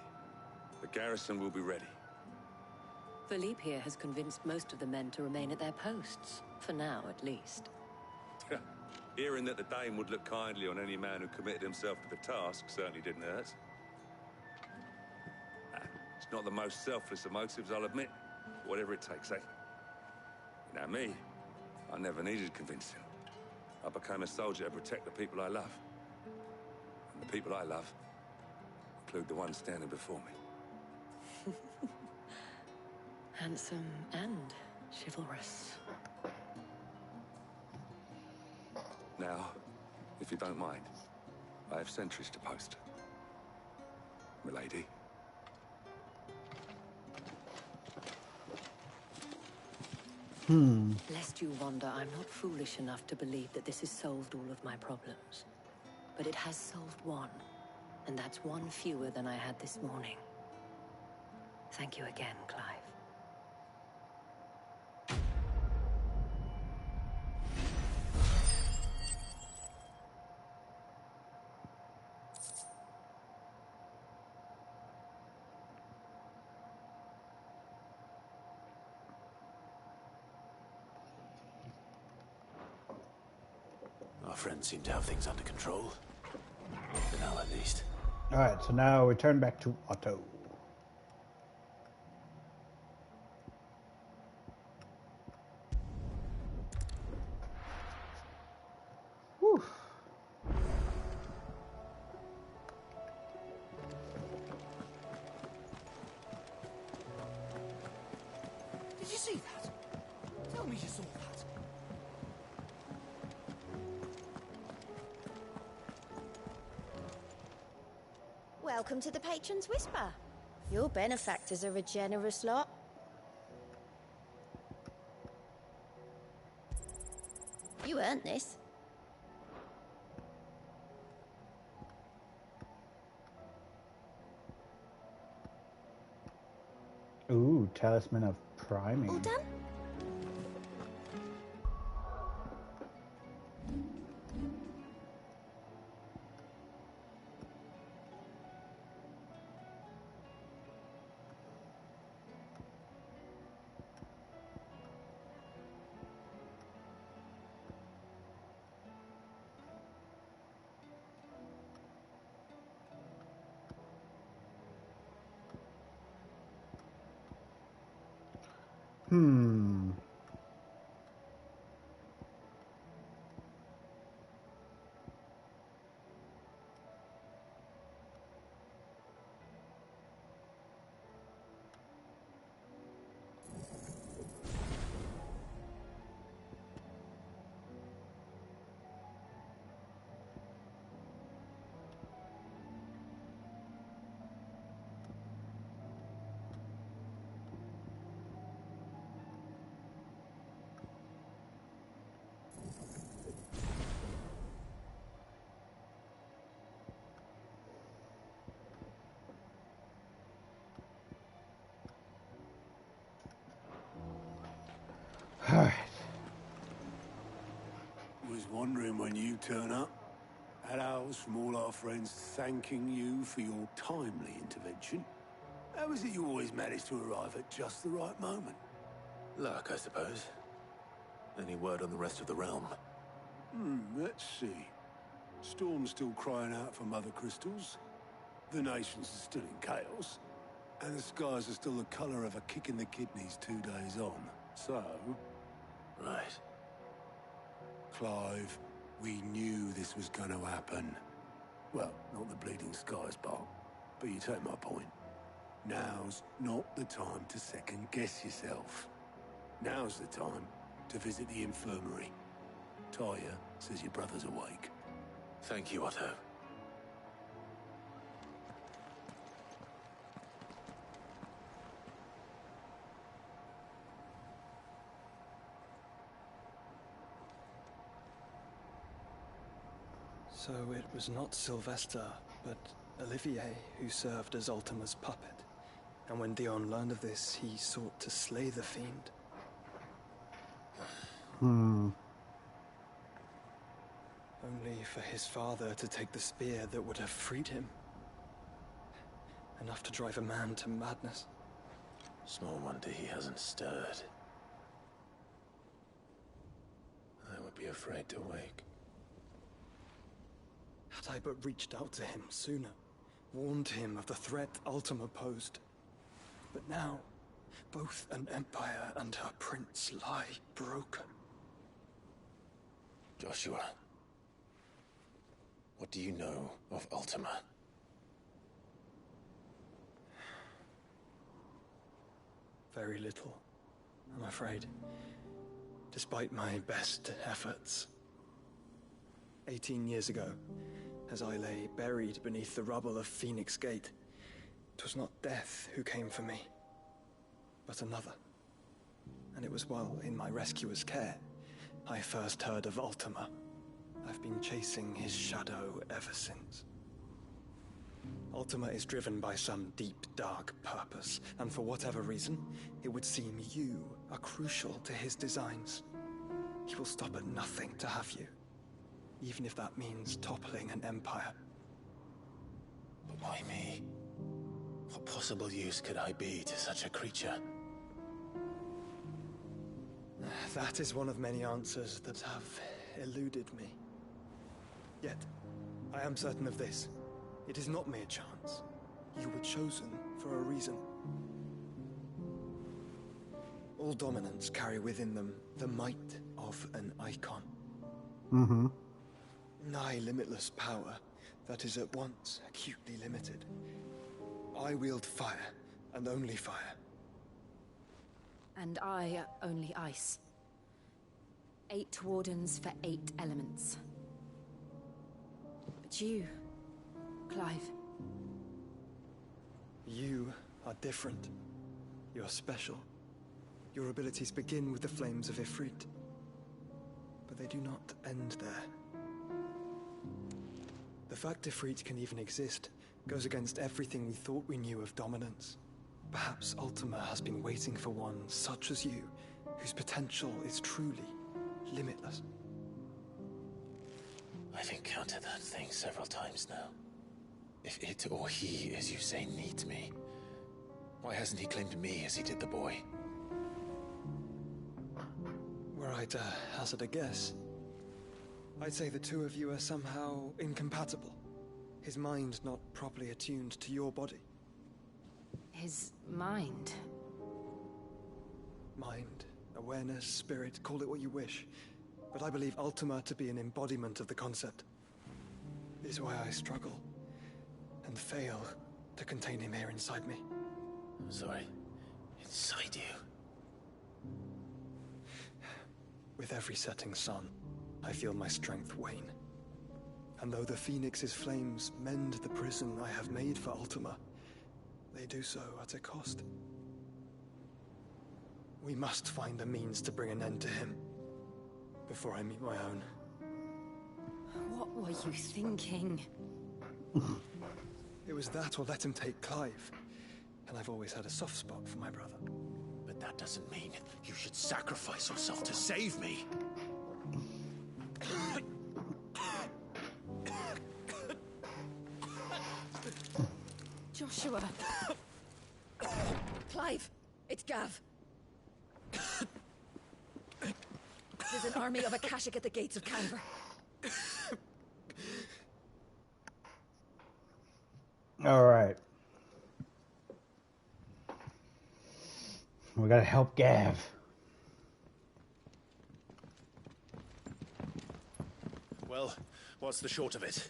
The garrison will be ready. Philippe here has convinced most of the men to remain at their posts. For now, at least. Hearing that the Dame would look kindly on any man who committed himself to the task certainly didn't hurt. It's not the most selfless of motives, I'll admit. Whatever it takes, eh? Now me, I never needed convincing. I became a soldier to protect the people I love. And the people I love include the ones standing before me. Handsome and chivalrous. Now, if you don't mind, I have sentries to post. Milady. Lest you wonder, I'm not foolish enough to believe that this has solved all of my problems. But it has solved one, and that's one fewer than I had this morning. Thank you again, Clive. Our friends seem to have things under control. For now, at least. All right, so now we turn back to Otto. Whew. Did you see that? Tell me you saw that. Welcome to the Patron's Whisper. Your benefactors are a generous lot. You earned this. Ooh, Talisman of Priming. All done? Hmm. Alright. Was wondering when you turn up. Had ours from all our friends thanking you for your timely intervention. How is it you always manage to arrive at just the right moment? Luck, I suppose. Any word on the rest of the realm? Let's see. Storm's still crying out for mother crystals. The nations are still in chaos. And the skies are still the colour of a kick in the kidneys 2 days on. So... Right. Clive, we knew this was going to happen. Well, not the bleeding skies part, but you take my point. Now's not the time to second-guess yourself. Now's the time to visit the infirmary. Talia says your brother's awake. Thank you, Otto. So it was not Sylvester, but Olivier who served as Ultima's puppet. And when Dion learned of this, he sought to slay the fiend. Hmm. Only for his father to take the spear that would have freed him. Enough to drive a man to madness. Small wonder he hasn't stirred. I would be afraid to wake. Had I but reached out to him sooner, warned him of the threat Ultima posed. But now, both an empire and her prince lie broken. Joshua, what do you know of Ultima? Very little, I'm afraid. Despite my best efforts. 18 years ago, as I lay buried beneath the rubble of Phoenix Gate, it was not death who came for me, but another. And it was while in my rescuer's care, I first heard of Ultima. I've been chasing his shadow ever since. Ultima is driven by some deep, dark purpose, and for whatever reason, it would seem you are crucial to his designs. He will stop at nothing to have you, even if that means toppling an empire. But why me? What possible use could I be to such a creature? That is one of many answers that have eluded me. Yet, I am certain of this. It is not mere chance. You were chosen for a reason. All dominants carry within them the might of an icon. Mm-hmm. Nigh limitless power that is at once acutely limited. I wield fire, and only fire. And I only ice. 8 wardens for 8 elements. But you, Clive. You are different. You're special. Your abilities begin with the flames of Ifrit. But they do not end there. The fact Ifrit can even exist goes against everything we thought we knew of dominance. Perhaps Ultima has been waiting for one such as you, whose potential is truly limitless. I've encountered that thing several times now. If it or he, as you say, needs me, why hasn't he claimed me as he did the boy? Were I to hazard a guess, I'd say the two of you are somehow incompatible. His mind not properly attuned to your body. His mind? Mind, awareness, spirit, call it what you wish. But I believe Ultima to be an embodiment of the concept. It is why I struggle and fail to contain him here inside me. I'm sorry. Inside you? With every setting sun, I feel my strength wane. And though the Phoenix's flames mend the prison I have made for Ultima, they do so at a cost. We must find a means to bring an end to him before I meet my own. What were you thinking? It was that or let him take Clive. And I've always had a soft spot for my brother. But that doesn't mean you should sacrifice yourself to save me. Joshua. Clive, it's Gav. There's an army of Akashic at the gates of Canver. All right. We gotta help Gav. Well, what's the short of it?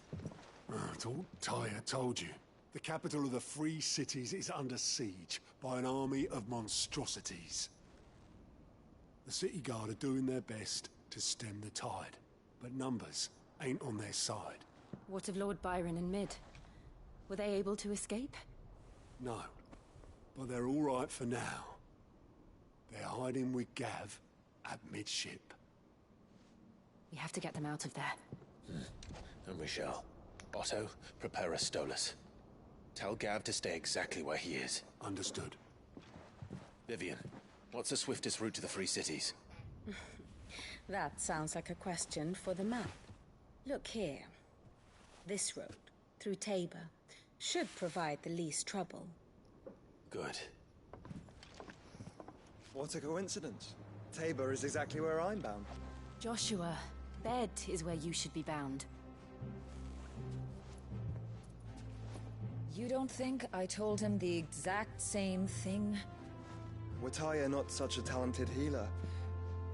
Tyre told you. The capital of the Free Cities is under siege by an army of monstrosities. The city guard are doing their best to stem the tide, but numbers ain't on their side. What of Lord Byron and Mid? Were they able to escape? No, but they're all right for now. They're hiding with Gav at midship. We have to get them out of there. And we shall. Otto, prepare a Stolas. Tell Gav to stay exactly where he is. Understood. Vivian, what's the swiftest route to the Free Cities? That sounds like a question for the map. Look here. This road, through Tabor, should provide the least trouble. Good. What a coincidence. Tabor is exactly where I'm bound. Joshua, Bed is where you should be bound. You don't think I told him the exact same thing? Were Tyre not such a talented healer,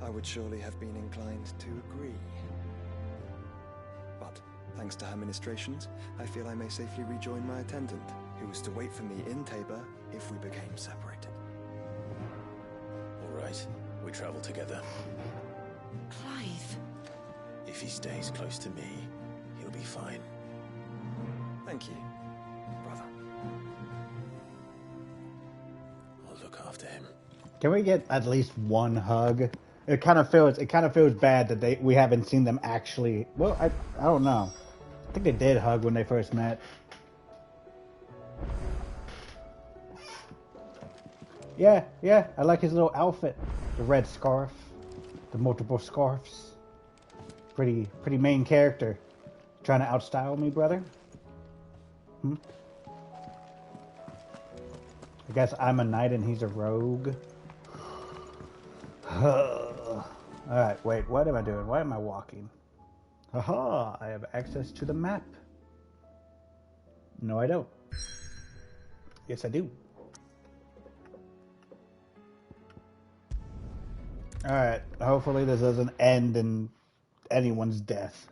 I would surely have been inclined to agree. But, thanks to her ministrations, I feel I may safely rejoin my attendant, who was to wait for me in Tabor if we became separated. All right, we travel together. Clive. If he stays close to me, he'll be fine. Thank you, brother. I'll look after him. Can we get at least one hug? It kind of feels bad that we haven't seen them actually. Well, I don't know. I think they did hug when they first met. Yeah, I like his little outfit. The red scarf, the multiple scarves. Pretty main character. Trying to outstyle me, brother? I guess I'm a knight and he's a rogue. Alright, wait, what am I doing? Why am I walking? Haha, I have access to the map. No, I don't. Yes, I do. Alright, hopefully this doesn't end in anyone's death.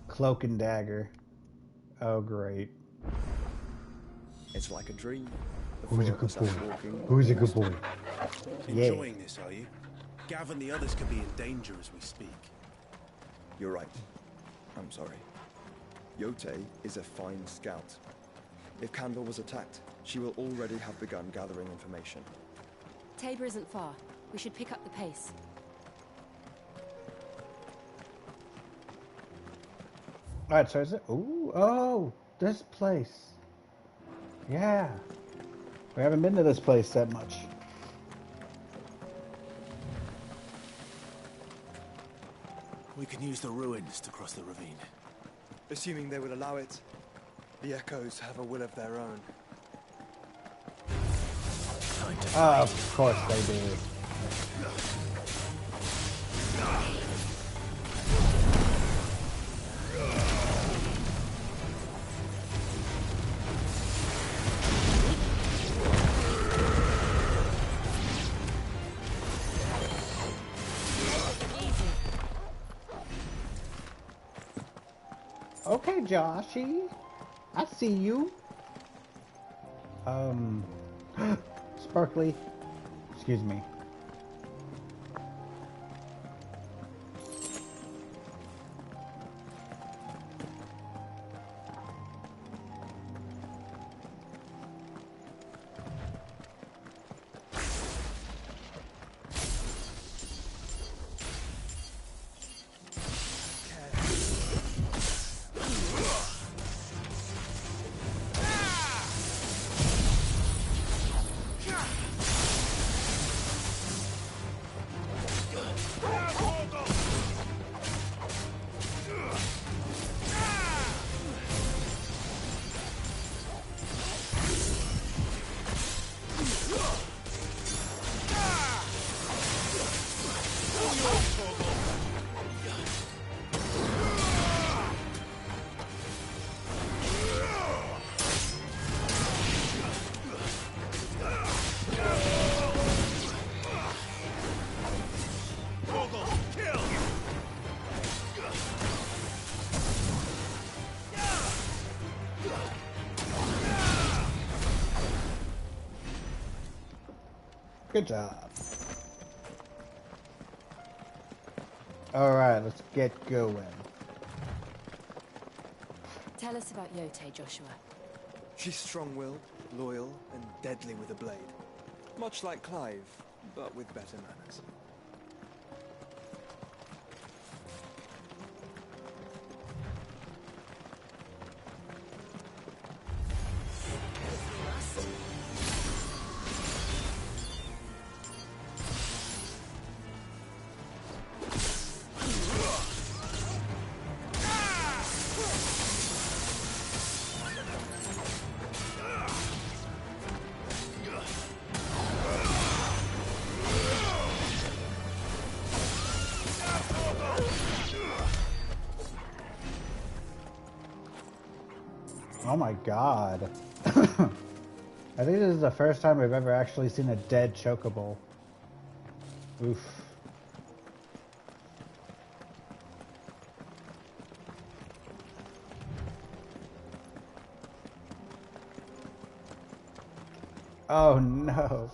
Cloak and dagger. Oh, great. It's like a dream. Who's a good boy? Who's a good boy? Yeah. Enjoying this, are you? Gav and the others could be in danger as we speak. You're right. I'm sorry. Yote is a fine scout. If Canver was attacked, she will already have begun gathering information. Tabor isn't far. We should pick up the pace. Alright, so is it? Ooh, oh, this place. Yeah. We haven't been to this place that much. We can use the ruins to cross the ravine. Assuming they will allow it. The Echoes have a will of their own. Of course they do. Okay, Joshy. I see you. Sparkly. Excuse me. Good job. Alright, let's get going. Tell us about Yote, Joshua. She's strong-willed, loyal, and deadly with a blade. Much like Clive, but with better manners. Oh my god. I think this is the first time I've ever actually seen a dead chocobo. Oof. Oh no.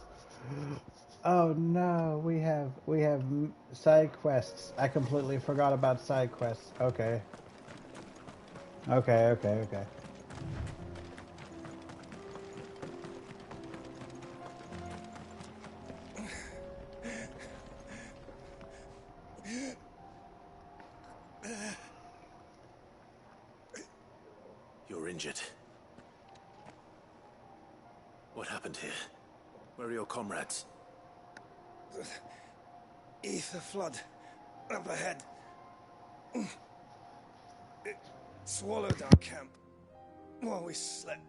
Oh no, we have side quests. I completely forgot about side quests. Okay. Okay. You're injured. What happened here? Where are your comrades? The ether flood up ahead. It swallowed our camp while we slept.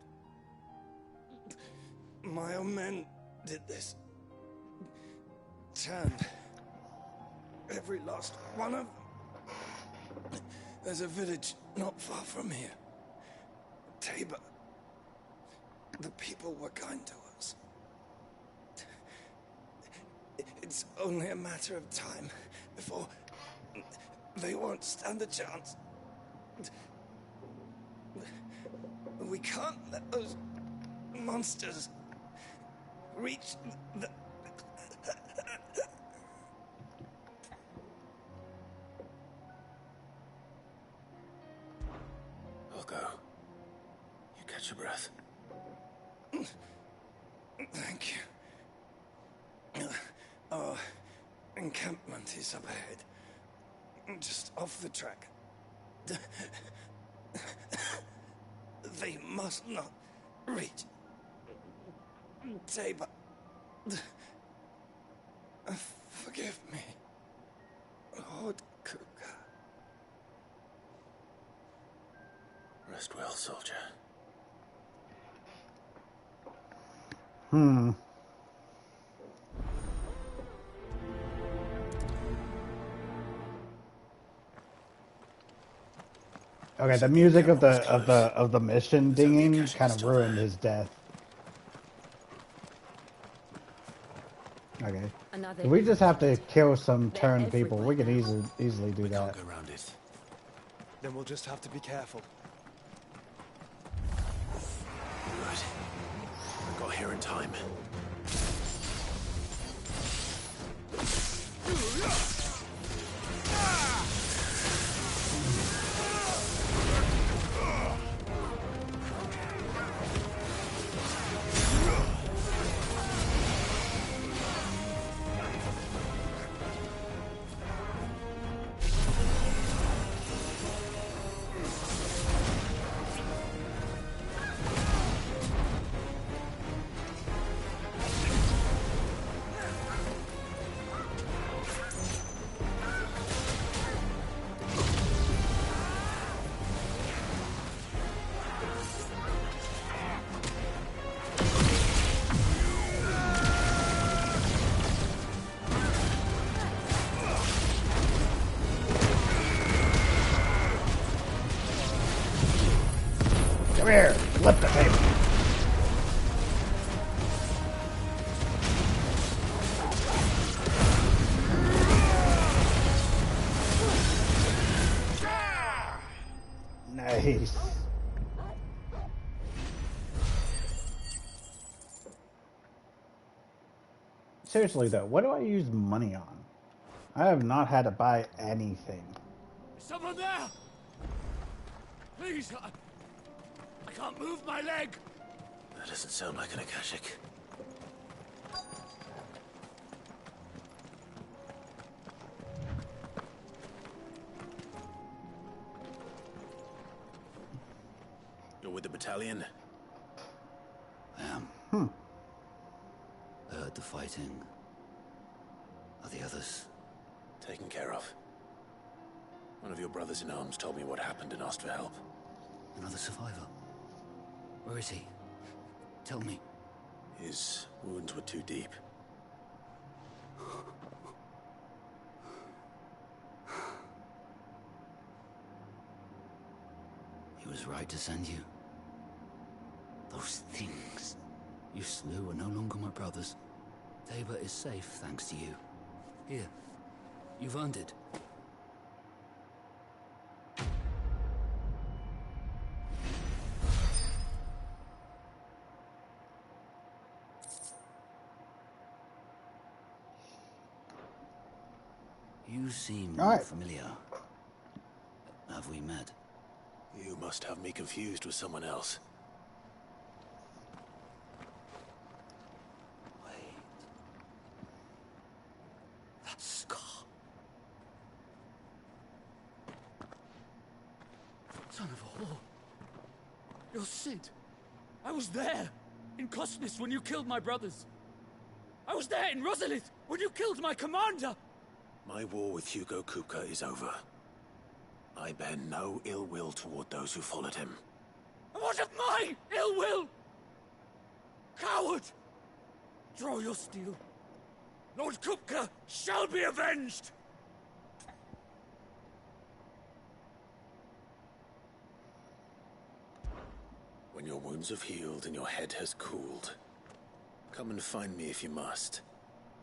My own men did this. Turned every last one of them. There's a village not far from here. Tabor. The people were kind to us. It's only a matter of time before they won't stand a chance. We can't let those monsters reach the... I'll go. You catch your breath. Thank you. Our encampment is up ahead. Just off the track. They must not reach Tabor. Forgive me, Lord Kuka. Rest well, soldier. Okay, the music of the mission dinging kind of ruined his death. Okay. If we just have to kill some turned people, we can easily do that. Go around it. Then we'll just have to be careful. Right. Got here in time. Come here, flip the table. Nice. Seriously though, what do I use money on? I have not had to buy anything. Is someone there? Please, I can't move my leg. That doesn't sound like an Akashic. You're with the battalion? I am. I heard the fighting. Are the others? Taken care of. One of your brothers in arms told me what happened and asked for help. Another survivor? Where is he? Tell me. His wounds were too deep. He was right to send you. Those things you slew are no longer my brothers. Tabor is safe thanks to you. Here, you've earned it. You seem familiar. Have we met? You must have me confused with someone else. That scar. Son of a whore. You're Sid. I was there in Cosmos when you killed my brothers. I was there in Rosalith when you killed my commander. My war with Hugo Kupka is over. I bear no ill will toward those who followed him. And what of my ill will? Coward! Draw your steel. Lord Kupka shall be avenged! When your wounds have healed and your head has cooled, come and find me if you must.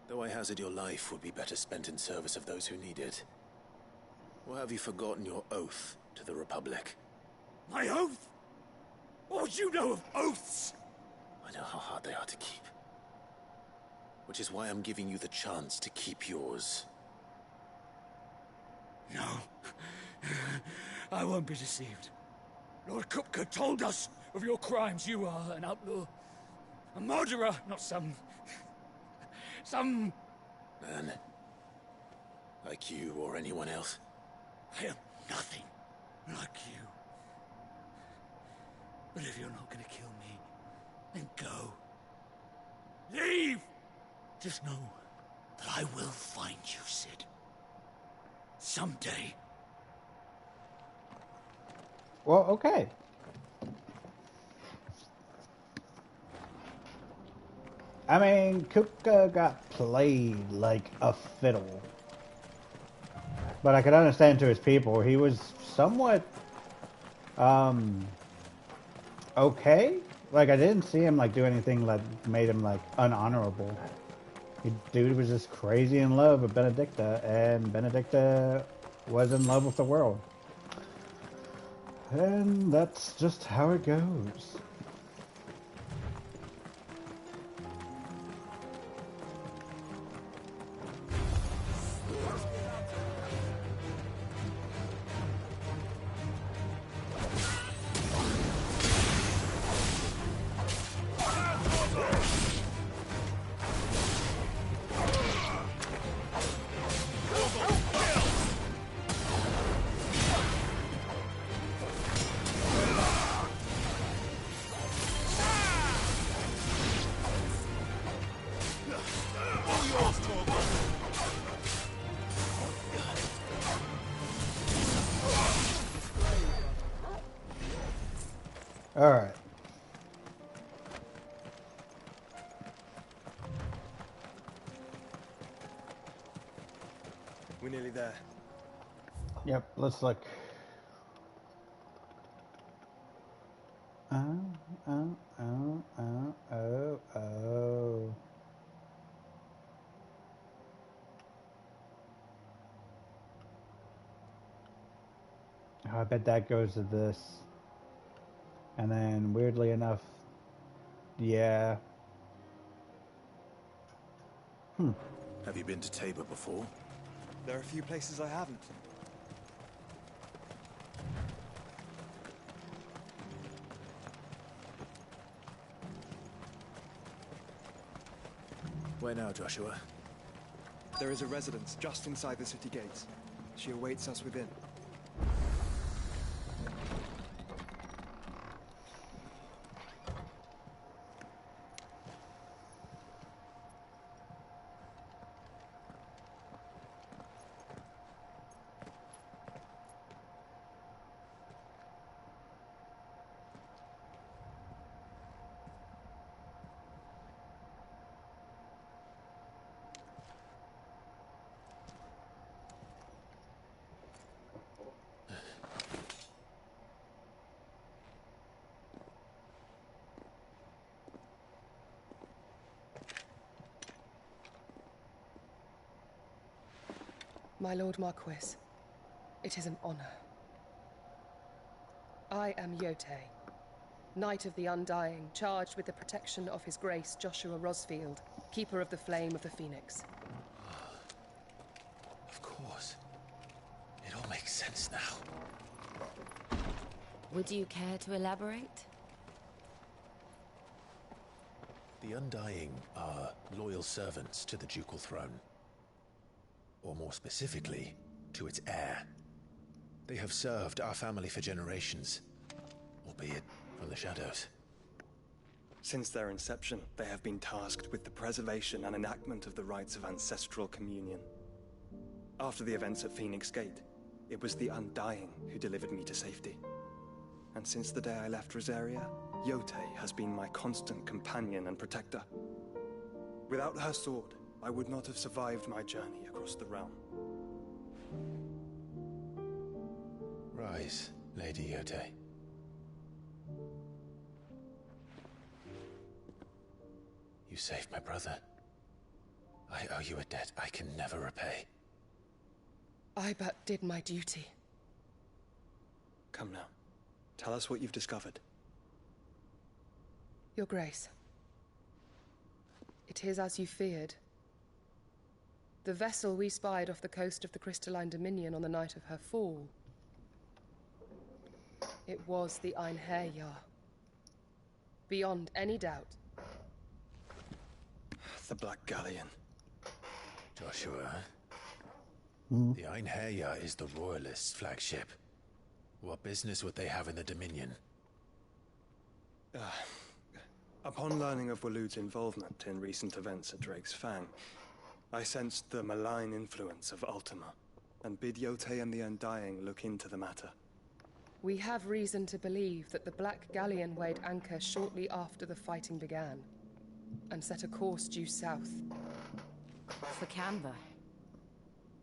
Though I hazard your life would be better spent in service of those who need it. Or have you forgotten your oath to the Republic? My oath? What would you know of oaths? I know how hard they are to keep. Which is why I'm giving you the chance to keep yours. No. I won't be deceived. Lord Kupka told us of your crimes. You are an outlaw. A murderer, not some... Man. Like you or anyone else. I am nothing like you. But if you're not gonna kill me, then go. Leave! Just know that I will find you, Sid. Someday. Well, okay. I mean, Kupka got played like a fiddle. But I could understand to his people, he was somewhat, okay? Like, I didn't see him, like, do anything that made him, like, unhonorable. Dude was just crazy in love with Benedicta, and Benedicta was in love with the world. And that's just how it goes. Alright. We're nearly there. Yep, let's look. Oh. I bet that goes to this. And then, weirdly enough, yeah. Have you been to Tabor before? There are a few places I haven't. Where now, Joshua? There is a residence just inside the city gates. She awaits us within. My Lord Marquis, it is an honor. I am Yotei, Knight of the Undying, charged with the protection of His Grace Joshua Rosfield, Keeper of the Flame of the Phoenix. Of course. It all makes sense now. Would you care to elaborate? The Undying are loyal servants to the ducal throne. Or more specifically, to its heir. They have served our family for generations, albeit from the shadows. Since their inception, they have been tasked with the preservation and enactment of the rites of ancestral communion. After the events at Phoenix Gate, it was the Undying who delivered me to safety. And since the day I left Rosaria, Yotei has been my constant companion and protector. Without her sword, I would not have survived my journey across the realm. Rise, Lady Yotei. You saved my brother. I owe you a debt I can never repay. I but did my duty. Come now. Tell us what you've discovered. Your Grace. It is as you feared. The vessel we spied off the coast of the Crystalline Dominion on the night of her fall. It was the Einherjar. Beyond any doubt. The Black Galleon. Joshua. The Einherjar is the Royalists' flagship. What business would they have in the Dominion? Upon learning of Waloed's involvement in recent events at Drake's Fang, I sensed the malign influence of Ultima, and bid Yotei and the Undying look into the matter. We have reason to believe that the Black Galleon weighed anchor shortly after the fighting began, and set a course due south. For Canva.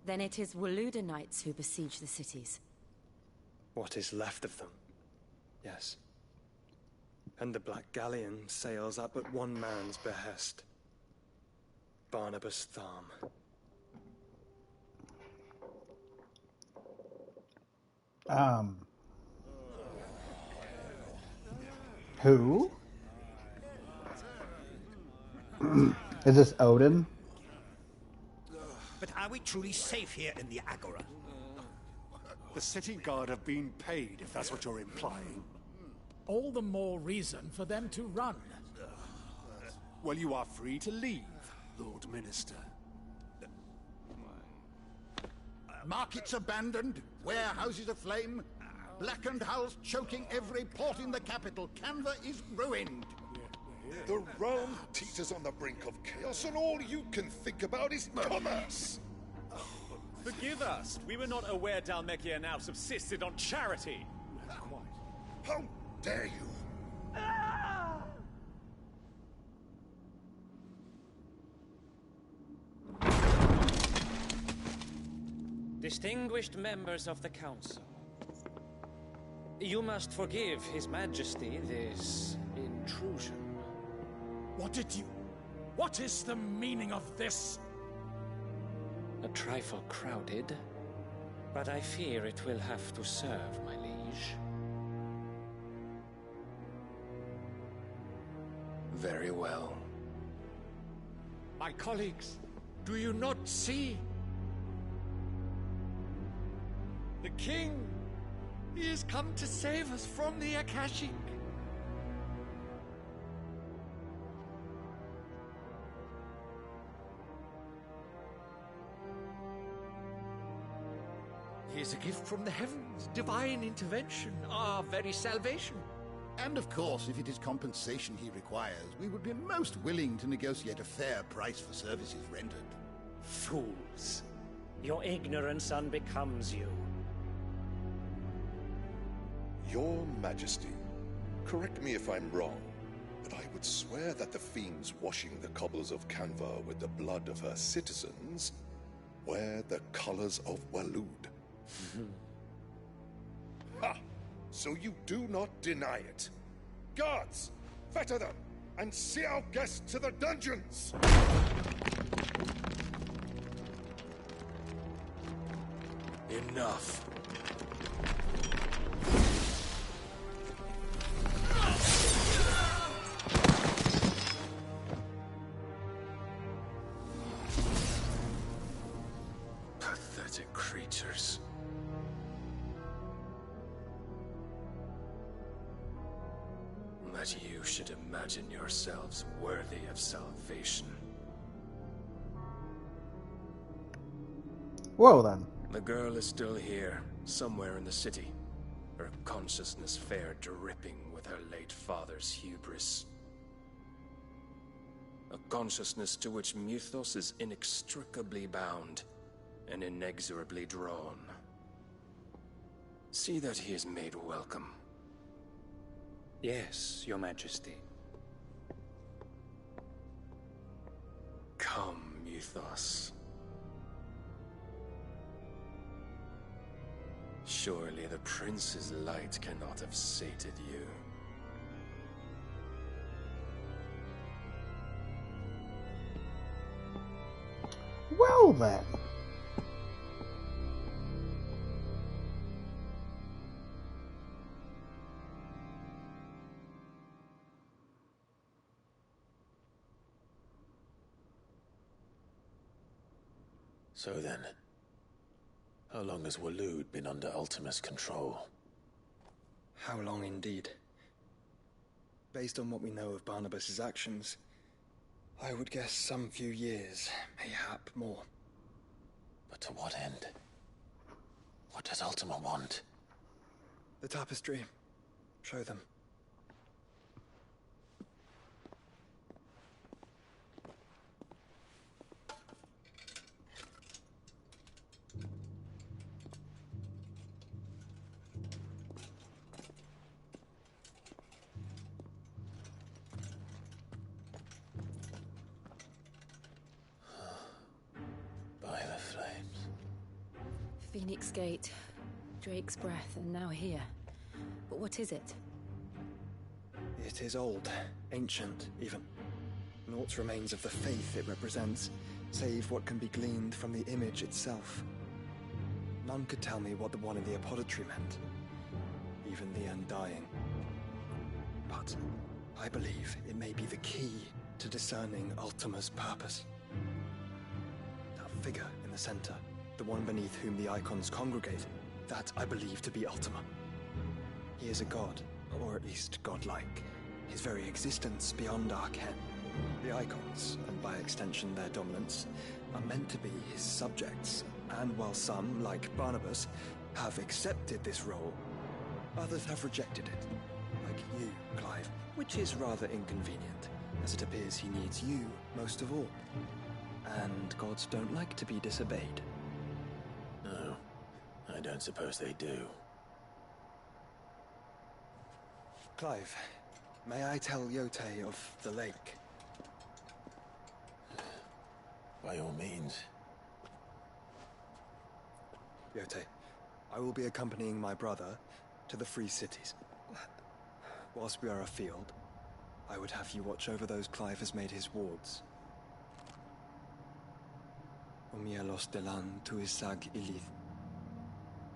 Then it is Waloed Knights who besiege the cities. What is left of them? Yes. And the Black Galleon sails up at one man's behest. Barnabas Tharm. Who? Is this Odin? But are we truly safe here in the Agora? The city guard have been paid, if that's what you're implying. All the more reason for them to run. Well, you are free to leave, Lord Minister. Markets abandoned, warehouses aflame, blackened hulls choking every port in the capital. Canva is ruined. The realm teeters on the brink of chaos, and all you can think about is commerce. Forgive us. We were not aware Dhalmekia now subsisted on charity. How dare you? Distinguished members of the Council, you must forgive His Majesty this intrusion. What is the meaning of this? A trifle crowded, but I fear it will have to serve, my liege. Very well. My colleagues, do you not see? The king! He has come to save us from the Akashic. He is a gift from the heavens, divine intervention, our very salvation. And of course, if it is compensation he requires, we would be most willing to negotiate a fair price for services rendered. Fools! Your ignorance unbecomes you. Your Majesty, correct me if I'm wrong, but I would swear that the fiends washing the cobbles of Canva with the blood of her citizens wear the colors of Waloed. Ha! So you do not deny it. Guards, fetter them, and see our guests to the dungeons! Enough. Pathetic creatures. That you should imagine yourselves worthy of salvation. Well then. The girl is still here, somewhere in the city. Her consciousness fair dripping with her late father's hubris. A consciousness to which Mythos is inextricably bound and inexorably drawn. See that he is made welcome. Yes, Your Majesty. Come, Mythos. Surely the prince's light cannot have sated you. Well then. So then, how long has Waloed been under Ultima's control? How long indeed? Based on what we know of Barnabas's actions, I would guess some few years, mayhap more. But to what end? What does Ultima want? The tapestry. Show them. Phoenix Gate, Drake's Breath, and now here. But what is it? It is old, ancient, even. Naught remains of the faith it represents, save what can be gleaned from the image itself. None could tell me what the one in the apothecary meant, even the Undying. But I believe it may be the key to discerning Ultima's purpose. That figure in the center, the one beneath whom the icons congregate, that I believe to be Ultima. He is a god, or at least godlike, his very existence beyond our ken. The icons, and by extension their dominants, are meant to be his subjects, and while some, like Barnabas, have accepted this role, others have rejected it, like you, Clive, which is rather inconvenient, as it appears he needs you most of all. And gods don't like to be disobeyed. No, I don't suppose they do. Clive, may I tell Yote of the lake? By all means. Yote, I will be accompanying my brother to the Free Cities. Whilst we are afield, I would have you watch over those Clive has made his wards. Omielos delan tuisag ilith.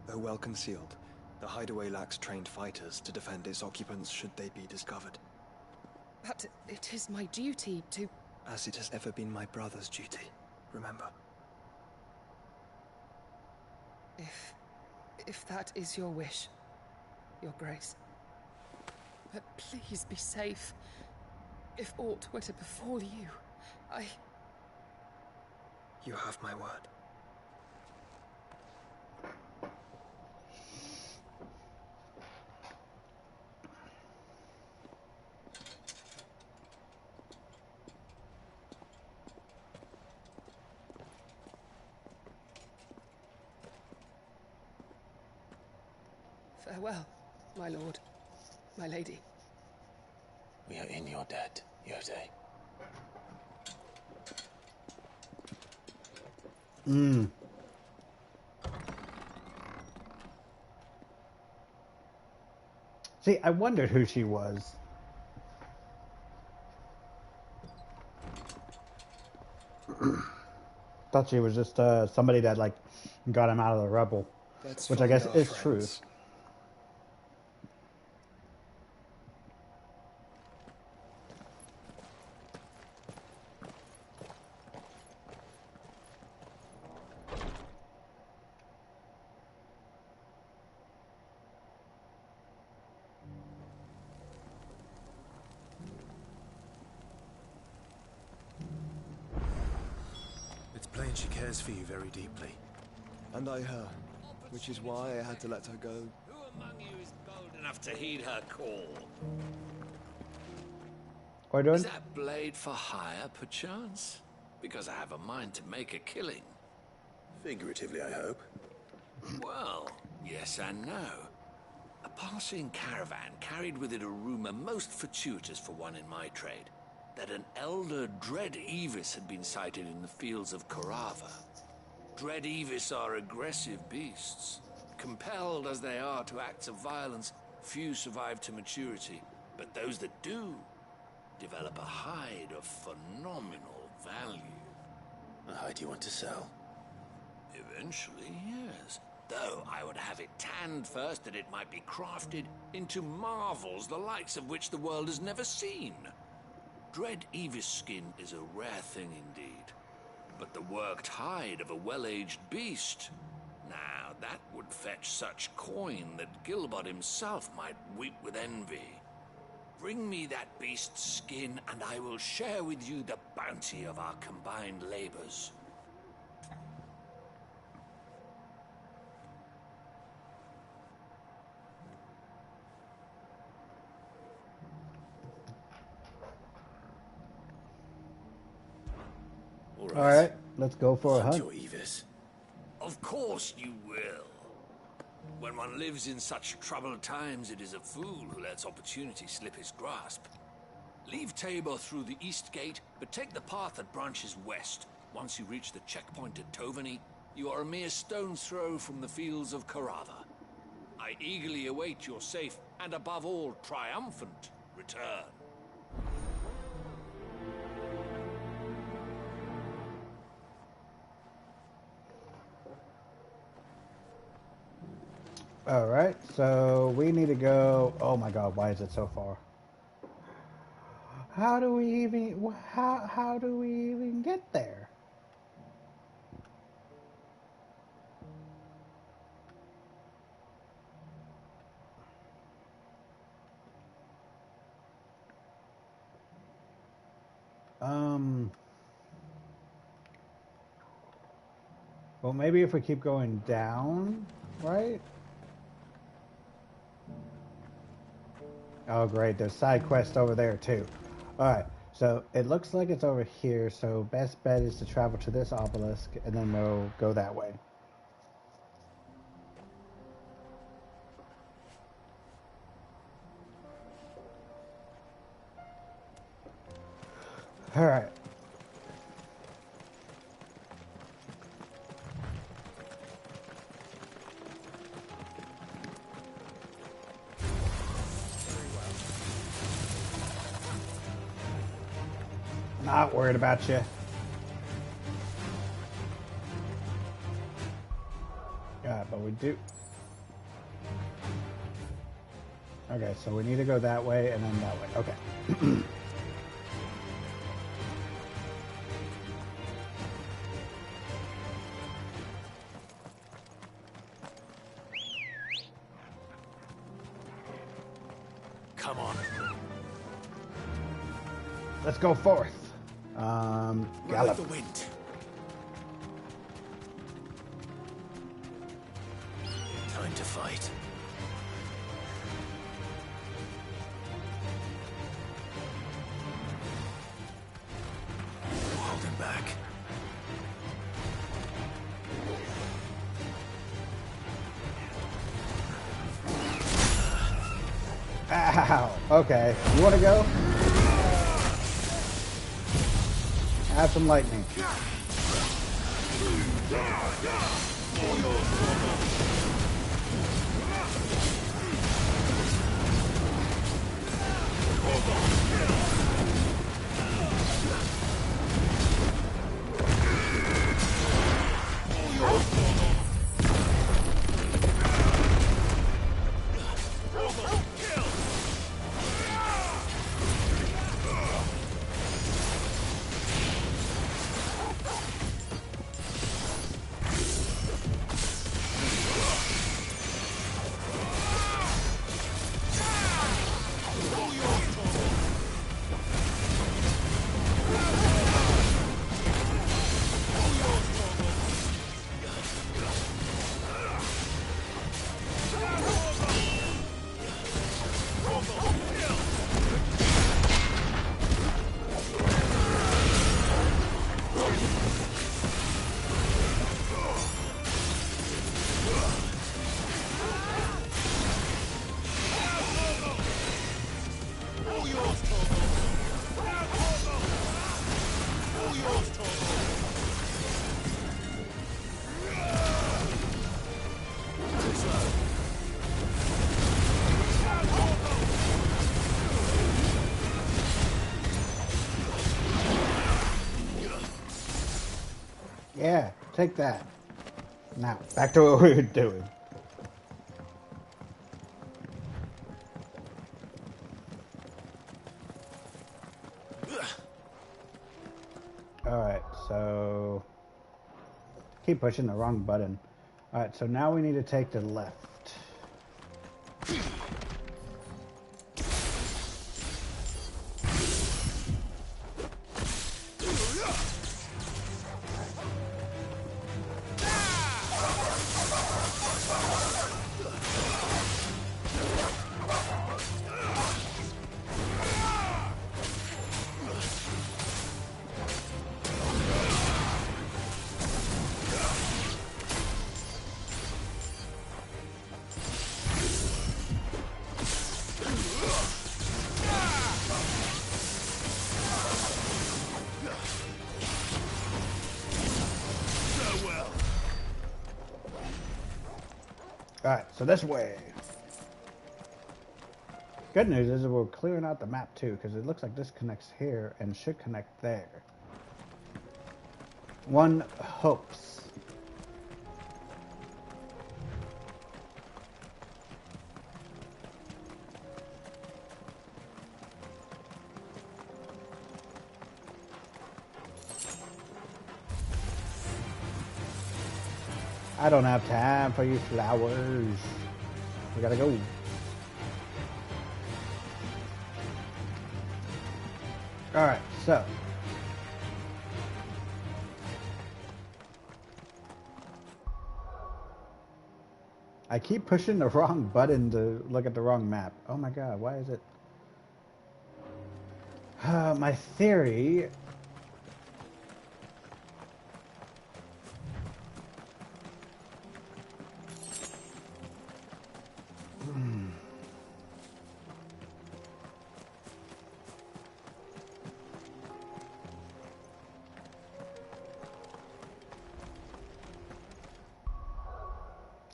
Though well concealed, the hideaway lacks trained fighters to defend its occupants should they be discovered. But it is my duty to... As it has ever been my brother's duty, remember. If that is your wish, Your Grace. But please be safe. If aught were to befall you, You have my word. Farewell, my lord, my lady. We are in your debt, Yote. See, I wondered who she was. Thought she was just somebody that like got him out of the rubble, which I guess is true. It's plain she cares for you very deeply. And I her, which is why I had to let her go. Who among you is bold enough to heed her call? Is that blade for hire, perchance? Because I have a mind to make a killing. Figuratively, I hope. Well, yes and no. A passing caravan carried with it a rumor most fortuitous for one in my trade, that an elder Dread Evis had been sighted in the fields of Carava. Dread Evis are aggressive beasts. Compelled as they are to acts of violence, few survive to maturity, but those that do develop a hide of phenomenal value. A hide you want to sell? Eventually, yes. Though I would have it tanned first that it might be crafted into marvels the likes of which the world has never seen. Dread Evis skin is a rare thing indeed. But the worked hide of a well-aged beast, now that would fetch such coin that Gilbert himself might weep with envy. Bring me that beast's skin, and I will share with you the bounty of our combined labors. All right, let's go for a hunt. Of course you will. When one lives in such troubled times, it is a fool who lets opportunity slip his grasp. Leave Tabor through the east gate, but take the path that branches west. Once you reach the checkpoint at Tovany, you are a mere stone's throw from the fields of Carava. I eagerly await your safe, and above all, triumphant return. All right, so we need to go. Oh my God, why is it so far? How do we even? How do we even get there? Well, maybe if we keep going down, right? Oh, great. There's side quests over there, too. Alright, so it looks like it's over here, so best bet is to travel to this obelisk, and then we'll go that way. Alright. Not worried about you. But we do. Okay, so we need to go that way and then that way. Okay. Come on. Let's go forth. Gallop. The wind. Time to fight. Hold him back. Ow. Okay. You want to go? Have some lightning. Yeah, take that. Now, back to what we were doing. Alright, so... keep pushing the wrong button. Alright, so now we need to take the left. Alright, so this way. Good news is we're clearing out the map too, because it looks like this connects here and should connect there. One hopes. I don't have time for you flowers. We gotta go. Alright, so. I keep pushing the wrong button to look at the wrong map. Oh my god, why is it? My theory...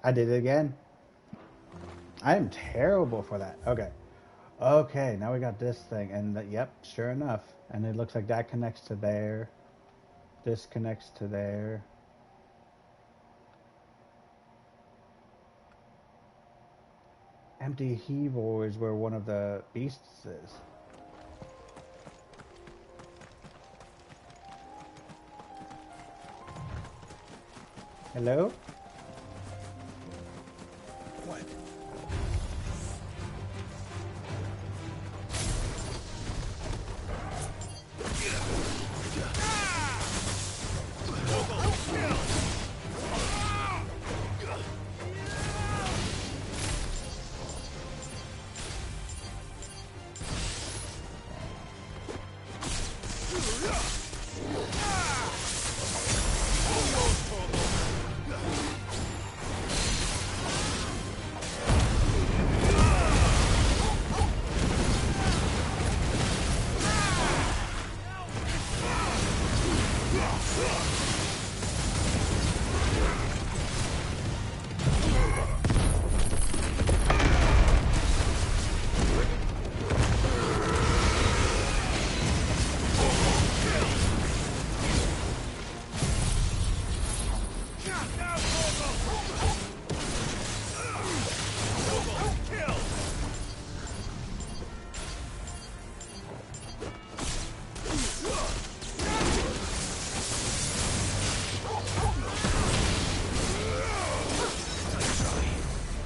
I did it again. I am terrible for that. Okay. Okay, now we got this thing. And yep, sure enough. And it looks like that connects to there. This connects to there. Empty Heavor is where one of the beasts is. Hello? What?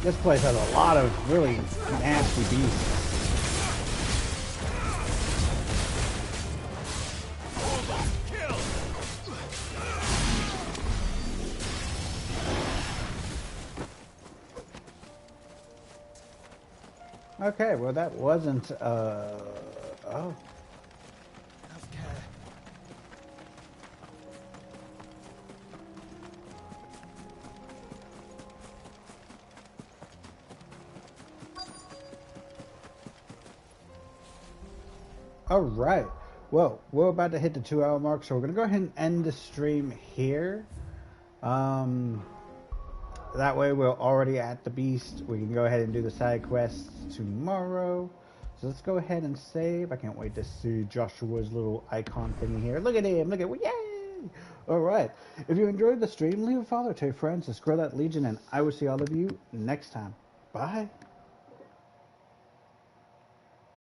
This place has a lot of really nasty beasts. Okay, well that wasn't, oh. Alright, well, we're about to hit the 2-hour mark, so we're going to go ahead and end the stream here. That way we're already at the beast. We can go ahead and do the side quests tomorrow. So let's go ahead and save. I can't wait to see Joshua's little icon thingy here. Look at him, look at, yay! Alright, if you enjoyed the stream, leave a follow to your friends, to Scroll That Legion, and I will see all of you next time. Bye!